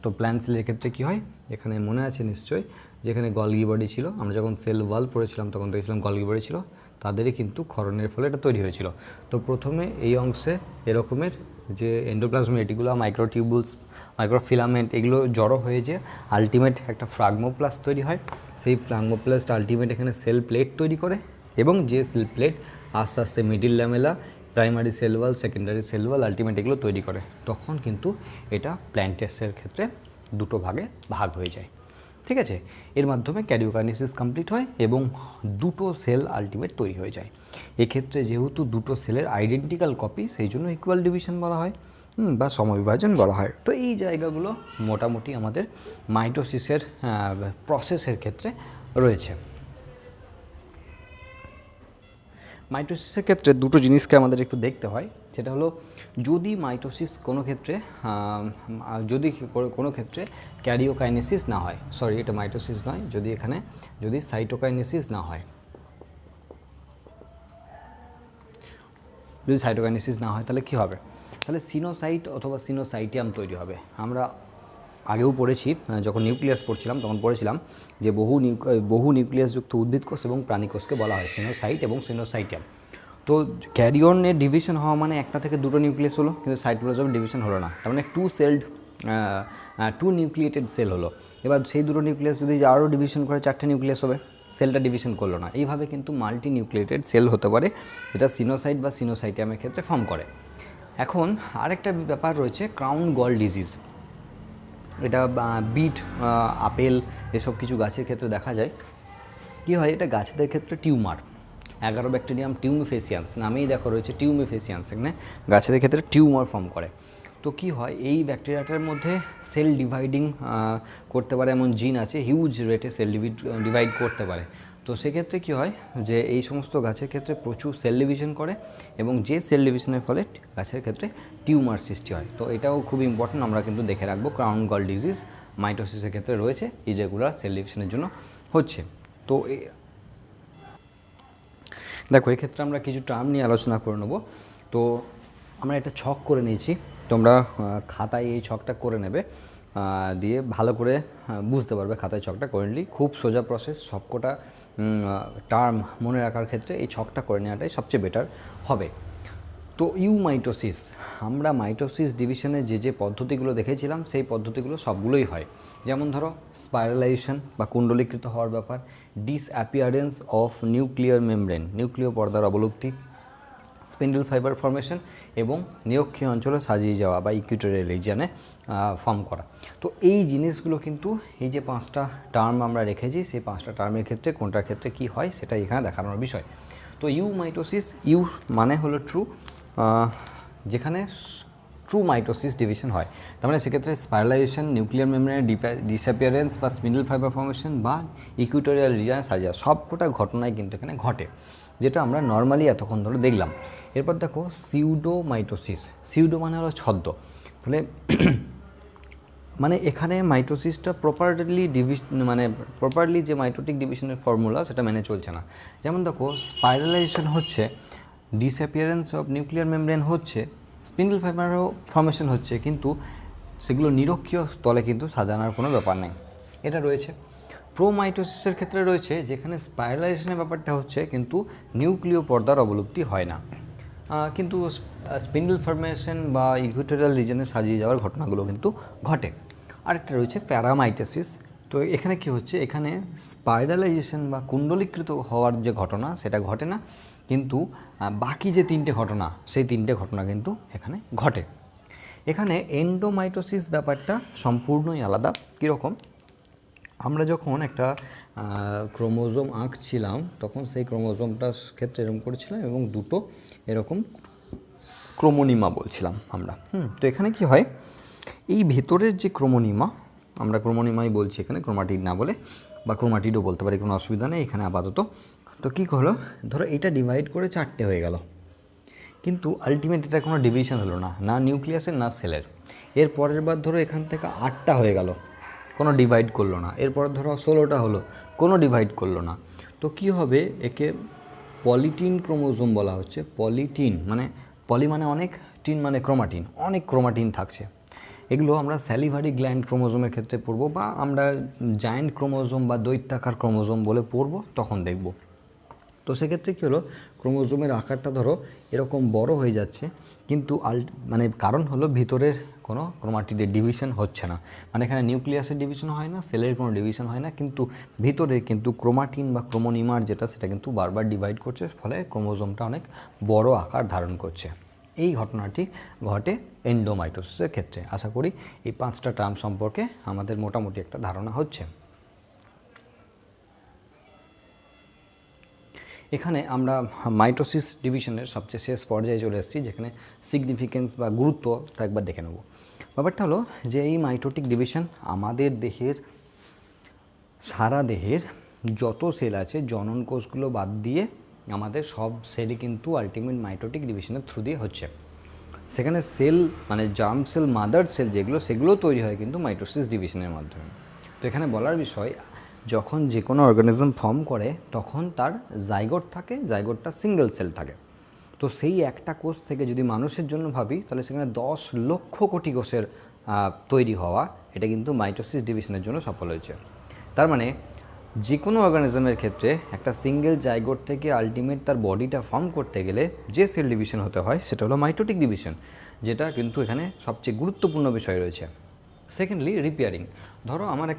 তো প্ল্যান্ট সেলের ক্ষেত্রে কী হয়, এখানে মনে আছে নিশ্চয়ই যেখানে গলগি বডি ছিল, আমরা যখন সেল ওয়াল পড়েছিলাম তখন দেখেছিলাম গলগি বডি ছিল, তাদেরই কিন্তু ক্ষরণের ফলে এটা তৈরি হয়েছিল। তো প্রথমে এই অংশে এরকমের যে এন্ডোপ্লাজমিক রেটিকুলাম, মাইক্রোটিউবুলস, মাইক্রোফিলামেন্ট এগুলো জড়ো হয়ে যে আলটিমেট একটা ফ্রাগমোপ্লাস্ট তৈরি হয়। সেই ফ্রাগমোপ্লাস্ট আলটিমেট এখানে সেল প্লেট তৈরি করে, এবং যে সেল প্লেট আস্তে আস্তে middle lamella, primary cell wall, secondary cell wall ultimate এগুলো তৈরি করে। তখন কিন্তু এটা প্ল্যান্টেসের ক্ষেত্রে দুটো ভাগে ভাগ হয়ে যায়। ঠিক আছে, এর মাধ্যমে ক্যারিওকাইনেসিস কমপ্লিট হয় এবং দুটো সেল আলটিমেট তৈরি হয়ে যায়। এক্ষেত্রে যেহেতু দুটো সেলের আইডেন্টিক্যাল কপি, সেই জন্য ইকুয়াল ডিভিশন বলা হয় বা সমবিভাজন বলা হয়। তো এই জায়গাগুলো মোটামুটি আমাদের মাইটোসিসের প্রসেসের ক্ষেত্রে রয়েছে। মাইটোসিসের ক্ষেত্রে দুটো জিনিসকে আমাদের একটু দেখতে হয়, সেটা হলো যদি মাইটোসিস কোনো ক্ষেত্রে ক্যারিওকাইনেসিস না হয়, এটা মাইটোসিস নয়, যদি সাইটোকাইনেসিস না হয়, তাহলে কী হবে, তাহলে সিনোসাইট অথবা সিনোসাইটিয়াম তৈরি হবে। আমরা আগেও পড়েছি, যখন নিউক্লিয়াস পড়ছিলাম তখন পড়েছিলাম যে বহু নিউক্লিয়াসযুক্ত উদ্ভিদ কোষ এবং প্রাণী কোষকে বলা হয় সিনোসাইট এবং সিনোসাইটিয়াম। তো ক্যারিয়নের ডিভিশন হওয়া মানে একটা থেকে দুটো নিউক্লিয়াস হলো, কিন্তু সাইটোপ্লাজমের ডিভিশন হলো না, তার মানে টু নিউক্লিয়েটেড সেল হলো। এবার সেই দুটো নিউক্লিয়াস যদি আরও ডিভিশন করে 4টে নিউক্লিয়াস হবে, সেলটা ডিভিশন করলো না। এইভাবে কিন্তু মাল্টি নিউক্লিয়েটেড সেল হতে পারে, যেটা সিনোসাইট বা সিনোসাইটিয়ামের ক্ষেত্রে ফর্ম করে। এখন আরেকটা ব্যাপার রয়েছে ক্রাউন গল ডিজিজ। এটা বিট, আপেল এসব কিছু গাছের ক্ষেত্রে দেখা যায়। কী হয়, এটা গাছেদের ক্ষেত্রে টিউমার, অ্যাগারোব্যাকটেরিয়াম টিউমিফেসিয়ান্স নামেই দেখো রয়েছে টিউমিফেসিয়ান্স, এখানে গাছেদের ক্ষেত্রে টিউমার ফর্ম করে। তো কী হয়, এই ব্যাকটেরিয়াটার মধ্যে সেল ডিভাইডিং করতে পারে এমন জিন আছে, হিউজ রেটে সেল ডিভাইড করতে পারে। তো সেক্ষেত্রে কী হয় যে এই সমস্ত গাছের ক্ষেত্রে প্রচুর সেল ডিভিশন করে, এবং যে সেল ডিভিশনের ফলে গাছের ক্ষেত্রে টিউমার সৃষ্টি হয়। তো এটাও খুব ইম্পর্টেন্ট, আমরা কিন্তু দেখে রাখবো। ক্রাউন গল ডিজিজ মাইটোসিসের ক্ষেত্রে রয়েছে, ইরেগুলার সেল ডিভিশনের জন্য হচ্ছে। তো দেখো, এক্ষেত্রে আমরা কিছু টার্ম নিয়ে আলোচনা করে নেব। তো আমরা একটা ছক করে নিয়েছি, তোমরা খাতায় এই ছকটা করে নেবে, দিয়ে ভালো করে বুঝতে পারবে। খাতায় ছকটা করে নিলেই খুব সোজা প্রসেস, সবকটা টার্ম মনে রাখার ক্ষেত্রে এই ছকটা করে নেওয়াটাই সবচেয়ে বেটার হবে। তো ইউমাইটোসিস, আমরা মাইটোসিস ডিভিশনে যে পদ্ধতিগুলো দেখেছিলাম সেই পদ্ধতিগুলো সবগুলোই হয়। যেমন ধরো স্পাইরালাইজেশন বা কুণ্ডলীকৃত হওয়ার ব্যাপার, ডিসঅ্যাপিয়ারেন্স অফ নিউক্লিয়ার মেমব্রেন, নিউক্লিয় পর্দার অবলুপ্তি, স্পিন্ডল ফাইবার ফর্মেশন এবং নিরক্ষীয় অঞ্চলে সাজিয়ে যাওয়া বা ইকুইটোরিয়াল রিজিয়নে ফর্ম করা। তো এই জিনিসগুলো কিন্তু এই যে 5টা টার্ম আমরা রেখেছি, সেই 5টা টার্মের ক্ষেত্রে কোনটার ক্ষেত্রে কী হয় সেটা এখানে দেখানোর বিষয়। তো ইউমাইটোসিস, ইউ মানে হলো ট্রু, যেখানে ট্রু মাইটোসিস ডিভিশন হয়। তার মানে সেক্ষেত্রে স্পাইরালাইজেশন, নিউক্লিয়ার মেমব্রেনের ডিসঅ্যাপিয়ারেন্স বা স্পিন্ডল ফাইবার ফর্মেশন বা ইকুইটোরিয়াল রিজিয়নে সাজিয়ে সবকটা ঘটনাই কিন্তু এখানে ঘটে, যেটা আমরা নর্মালি এতক্ষণ ধরে দেখলাম। এরপর দেখো সিউডোমাইটোসিস। সিউডো মানে হলো ছদ্ম, তাহলে মানে এখানে মাইটোসিসটা প্রপারলি যে মাইটোটিক ডিভিশনের ফর্মুলা সেটা মেনে চলছে না। যেমন দেখো, স্পাইরালাইজেশন হচ্ছে, ডিসঅ্যাপিয়ারেন্স অফ নিউক্লিয়ার মেমব্রেন হচ্ছে, স্পিন্ডল ফাইবারও ফর্মেশন হচ্ছে, কিন্তু সেগুলো নিরক্ষীয় স্থলে কিন্তু সাজানোর কোনো ব্যাপার নেই, এটা রয়েছে। প্রোমাইটোসিসের ক্ষেত্রে রয়েছে, যেখানে স্পাইরালাইজেশনের ব্যাপারটা হচ্ছে কিন্তু নিউক্লিয় পর্দার অবলুপ্তি হয় না, কিন্তু স্পিন্ডল ফর্মেশন বা ইকুইটোরিয়াল রিজনে সাজিয়ে যাওয়ার ঘটনাগুলো কিন্তু ঘটে। আরেকটা রয়েছে প্যারামাইটোসিস। তো এখানে কি হচ্ছে, এখানে স্পাইরালাইজেশন বা কুণ্ডলীকৃত হওয়ার যে ঘটনা সেটা ঘটে না, কিন্তু বাকি যে 3টে ঘটনা সেই 3টে ঘটনা কিন্তু এখানে ঘটে। এখানে এন্ডোমাইটোসিস ব্যাপারটা সম্পূর্ণই আলাদা। কীরকম, আমরা যখন একটা ক্রোমোজোম আঁকছিলাম তখন সেই ক্রোমোজোমটার ক্ষেত্রে এরকম করেছিলাম এবং দুটো এরকম ক্রোমোনিমা বলছিলাম আমরা। তো এখানে কি হয়, এই ভেতরের যে ক্রোমোনিমা, আমরা ক্রোমোনিমাই বলছি এখানে, ক্রোমাটিড না বলে, বা ক্রোমাটিডও বলতে পারি, কোনো অসুবিধা নেই এখানে আপাতত। তো কী হলো, ধরো এটা ডিভাইড করে 4টে হয়ে গেল, কিন্তু আলটিমেট এটা কোনো ডিভিশন হলো না, না নিউক্লিয়াসের না সেলের। এর পরের বার ধরো এখান থেকে 8টা হয়ে গেল, কোনো ডিভাইড করলো না। এরপর ধরো 16টা হলো, কোনো ডিভাইড করলো না। তো কি হবে, একে পলিটিন ক্রোমোজোম বলা হচ্ছে। পলিটিন মানে, পলি মানে অনেক, টিন মানে ক্রোমাটিন, অনেক ক্রোমাটিন থাকছে। এগুলো আমরা স্যালিভারি গ্ল্যান্ড ক্রোমোজোমের ক্ষেত্রে পড়বো, বা আমরা জায়েন্ট ক্রোমোজোম বা দৈত্যাকার ক্রোমোজোম বলে পড়বো, তখন দেখব। তো সেক্ষেত্রে কী হলো, ক্রোমোজোমের আকারটা ধরো এরকম বড় হয়ে যাচ্ছে, কিন্তু মানে কারণ হলো ভিতরের কোনো ক্রোমাটিডের ডিভিশন হচ্ছে না, মানে এখানে নিউক্লিয়াসের ডিভিশন হয় না, সেলের কোনো ডিভিশন হয় না, কিন্তু ভিতরে কিন্তু ক্রোমাটিন বা ক্রোমোনিমার যেটা সেটা কিন্তু বারবার ডিভাইড করছে, ফলে ক্রোমোজোমটা অনেক বড় আকার ধারণ করছে। এই ঘটনাটি ঘটে এন্ডোমাইটোসিসের ক্ষেত্রে। আশা করি এই 5টা টার্ম সম্পর্কে আমাদের মোটামুটি একটা ধারণা হচ্ছে। এখানে আমরা মাইটোসিস ডিভিশনের সবচেয়ে শেষ পর্যায়ে চলে এসেছি, যেখানে সিগনিফিকেন্স বা গুরুত্বটা একবার দেখে নেব। ব্যাপারটা হলো যে এই মাইটোটিক ডিভিশন আমাদের দেহের, সারা দেহের যত সেল আছে, জনন কোষগুলো বাদ দিয়ে আমাদের সব সেলই কিন্তু আলটিমেট মাইটোটিক ডিভিশনের থ্রু দিয়ে হচ্ছে। সেখানে সেল মানে জার্ম সেল, মাদার সেল যেগুলো, সেগুলো তৈরি হয় কিন্তু মাইটোসিস ডিভিশনের মাধ্যমে। তো এখানে বলার বিষয়, যখন যে কোনো অর্গানিজম ফর্ম করে তখন তার জাইগোট থাকে, জাইগোটটা সিঙ্গেল সেল থাকে। তো সেই একটা কোষ থেকে যদি মানুষের জন্য ভাবি, তাহলে সেখানে 10 লক্ষ কোটি কোষের তৈরি হওয়া, এটা কিন্তু মাইটোসিস ডিভিশনের জন্য সফল হয়েছে। তার মানে যে কোনো অর্গানিজমের ক্ষেত্রে একটা সিঙ্গেল জাইগোট থেকে আলটিমেট তার বডিটা ফর্ম করতে গেলে যে সেল ডিভিশন হতে হয় সেটা হলো মাইটোটিক ডিভিশন, যেটা কিন্তু এখানে সবচেয়ে গুরুত্বপূর্ণ বিষয় রয়েছে। Secondly repairing. ধরো আমার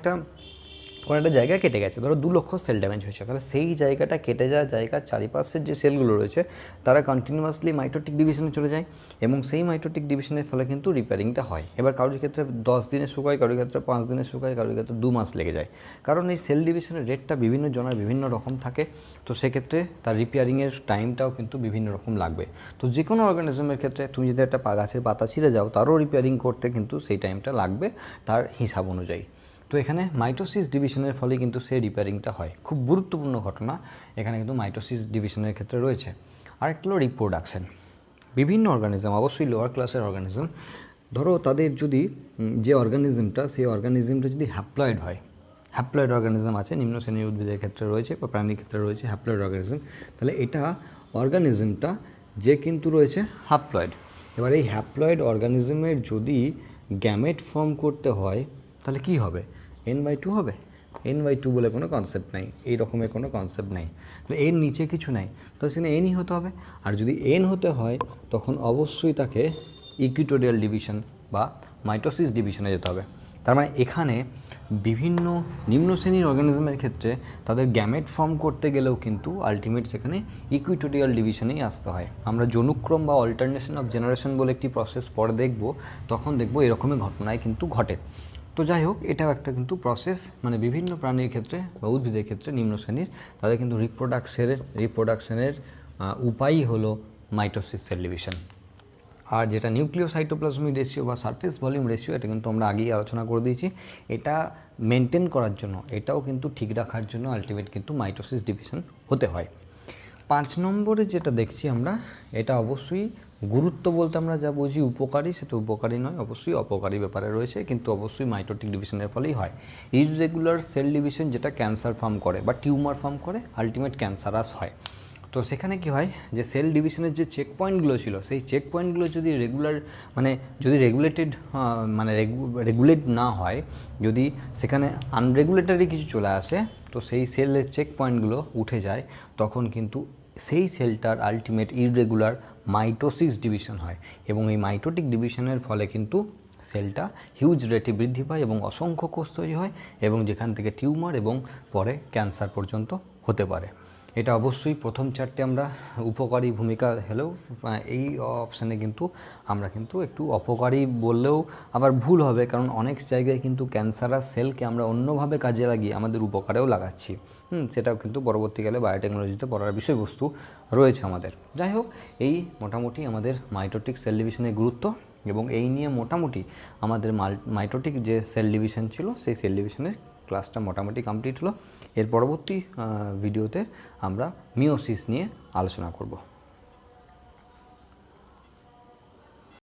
কোনো একটা জায়গা কেটে গেছে, ধরো 2 লক্ষ সেল ড্যামেজ হয়েছে, তাহলে সেই জায়গাটা কেটে যাওয়া জায়গার চারিপাশের যে সেলগুলো রয়েছে তারা কন্টিনিউয়াসলি মাইটোটিক ডিভিশনে চলে যায় এবং সেই মাইটোটিক ডিভিশনের ফলে কিন্তু রিপেয়ারিংটা হয়। এবার কারোর ক্ষেত্রে 10 দিনে শুকায়, কারোর ক্ষেত্রে 5 দিনে শুকায়, কারোর ক্ষেত্রে 2 মাস লেগে যায়, কারণ এই সেল ডিভিশনের রেটটা বিভিন্ন জনের বিভিন্ন রকম থাকে। তো সেক্ষেত্রে তার রিপেয়ারিংয়ের টাইমটাও কিন্তু বিভিন্ন রকম লাগবে। তো যে কোনো অর্গানিজমের ক্ষেত্রে তুমি যদি একটা গাছের পাতা ছিঁড়ে যাও, তারও রিপেয়ারিং করতে কিন্তু সেই টাইমটা লাগবে তার হিসাব অনুযায়ী। তো এখানে মাইটোসিস ডিভিশনের ফলে কিন্তু সেই রিপেয়ারিংটা হয়। খুব গুরুত্বপূর্ণ ঘটনা এখানে কিন্তু মাইটোসিস ডিভিশনের ক্ষেত্রে রয়েছে। আরেকটা হলো রিপ্রোডাকশন। বিভিন্ন অর্গানিজম, অবশ্যই লোয়ার ক্লাসের অর্গানিজম, ধরো তাদের যদি যে অর্গানিজমটা, সেই অর্গানিজমটা যদি হ্যাপ্লয়েড হয়, হ্যাপ্লয়েড অর্গানিজম আছে নিম্ন শ্রেণীর উদ্ভিদের ক্ষেত্রে রয়েছে বা প্রাণীর ক্ষেত্রে রয়েছে হ্যাপ্লয়েড অর্গানিজম, তাহলে এটা অর্গানিজমটা যে কিন্তু রয়েছে হ্যাপ্লয়েড। এবার এই হ্যাপ্লয়েড অর্গানিজমের যদি গ্যামেট ফর্ম করতে হয় তাহলে কি হবে? n/2 হবে। n/2 বলে কোনো কনসেপ্ট নাই, এই রকমের কোনো কনসেপ্ট নেই, তাহলে এর নিচে কিছু নাই, তো সেখানে nই হতে হবে। আর যদি n হতে হয় তখন অবশ্যই তাকে ইকুইটোরিয়াল ডিভিশন বা মাইটোসিস ডিভিশনে যেতে হবে। তার মানে এখানে বিভিন্ন নিম্ন শ্রেণীর অর্গানিজমের ক্ষেত্রে তাদের গ্যামেট ফর্ম করতে গেলেও কিন্তু আলটিমেট সেখানে ইকুইটোরিয়াল ডিভিশনেই আসতে হয়। আমরা জনুক্রম বা অল্টারনেশন অফ জেনারেশন বলে একটি প্রসেস পরে দেখব, তখন দেখব এরকমই ঘটনায় কিন্তু ঘটে। তো যাই হোক, এটাও একটা কিন্তু প্রসেস, মানে বিভিন্ন প্রাণীর ক্ষেত্রে বা উদ্ভিদের ক্ষেত্রে নিম্ন শ্রেণীর তাদের কিন্তু রিপ্রোডাকশনের উপায়ই হলো মাইটোসিস সেল ডিভিশন। আর যেটা নিউক্লিওসাইটোপ্লাজমিক রেশিও বা সারফেস ভলিউম রেশিও, এটা কিন্তু আমরা আগেই আলোচনা করে দিয়েছি। এটা মেনটেন করার জন্য, এটাও কিন্তু ঠিক রাখার জন্য আলটিমেট কিন্তু মাইটোসিস ডিভিশন হতে হয়। 5 নম্বরে যেটা দেখছি আমরা, এটা অবশ্যই গুরুত্ব বলতে আমরা যা বুঝি উপকারী, সেটা উপকারী নয়, অবশ্যই অপকারী ব্যাপারে রয়েছে, কিন্তু অবশ্যই মাইটোটিক ডিভিশনের ফলেই হয়। ইররেগুলার সেল ডিভিশন যেটা ক্যান্সার ফর্ম করে বা টিউমার ফর্ম করে, আলটিমেট ক্যান্সারাস হয়। তো সেখানে কি হয় যে সেল ডিভিশনের যে চেক পয়েন্টগুলো ছিল, সেই চেক পয়েন্টগুলো যদি রেগুলেট না হয়, যদি সেখানে আনরেগুলেটরি কিছু চলে আসে, তো সেই সেলের চেক পয়েন্টগুলো উঠে যায়, তখন কিন্তু সেই সেলটার আলটিমেট ইররেগুলার মাইটোসিস ডিভিশন হয় এবং এই মাইটোটিক ডিভিশনের ফলে কিন্তু সেলটা হিউজ রেটে বৃদ্ধি পায় এবং অসংখ্য কোষ তৈরি হয় এবং যেখান থেকে টিউমার এবং পরে ক্যান্সার পর্যন্ত হতে পারে। এটা অবশ্যই প্রথম 4টে আমরা উপকারী ভূমিকা হলেও এই অপশানে কিন্তু আমরা কিন্তু একটু অপকারী বললেও আবার ভুল হবে, কারণ অনেক জায়গায় কিন্তু ক্যান্সারাস সেলকে আমরা অন্যভাবে কাজে লাগিয়ে আমাদের উপকারেও লাগাচ্ছি। সেটাও কিন্তু পরবর্তীকালে বায়োটেকনোলজিতে পড়ার বিষয়বস্তু রয়েছে আমাদের। যাই হোক, এই মোটামুটি আমাদের মাইটোটিক সেল ডিভিশনের গুরুত্ব এবং এই নিয়ে মোটামুটি আমাদের মাইটোটিক যে সেল ডিভিশন ছিল, সেই সেল ডিভিশনের ক্লাসটা মোটামুটি কমপ্লিট হলো। এর পরবর্তী ভিডিওতে আমরা মিওসিস নিয়ে আলোচনা করব।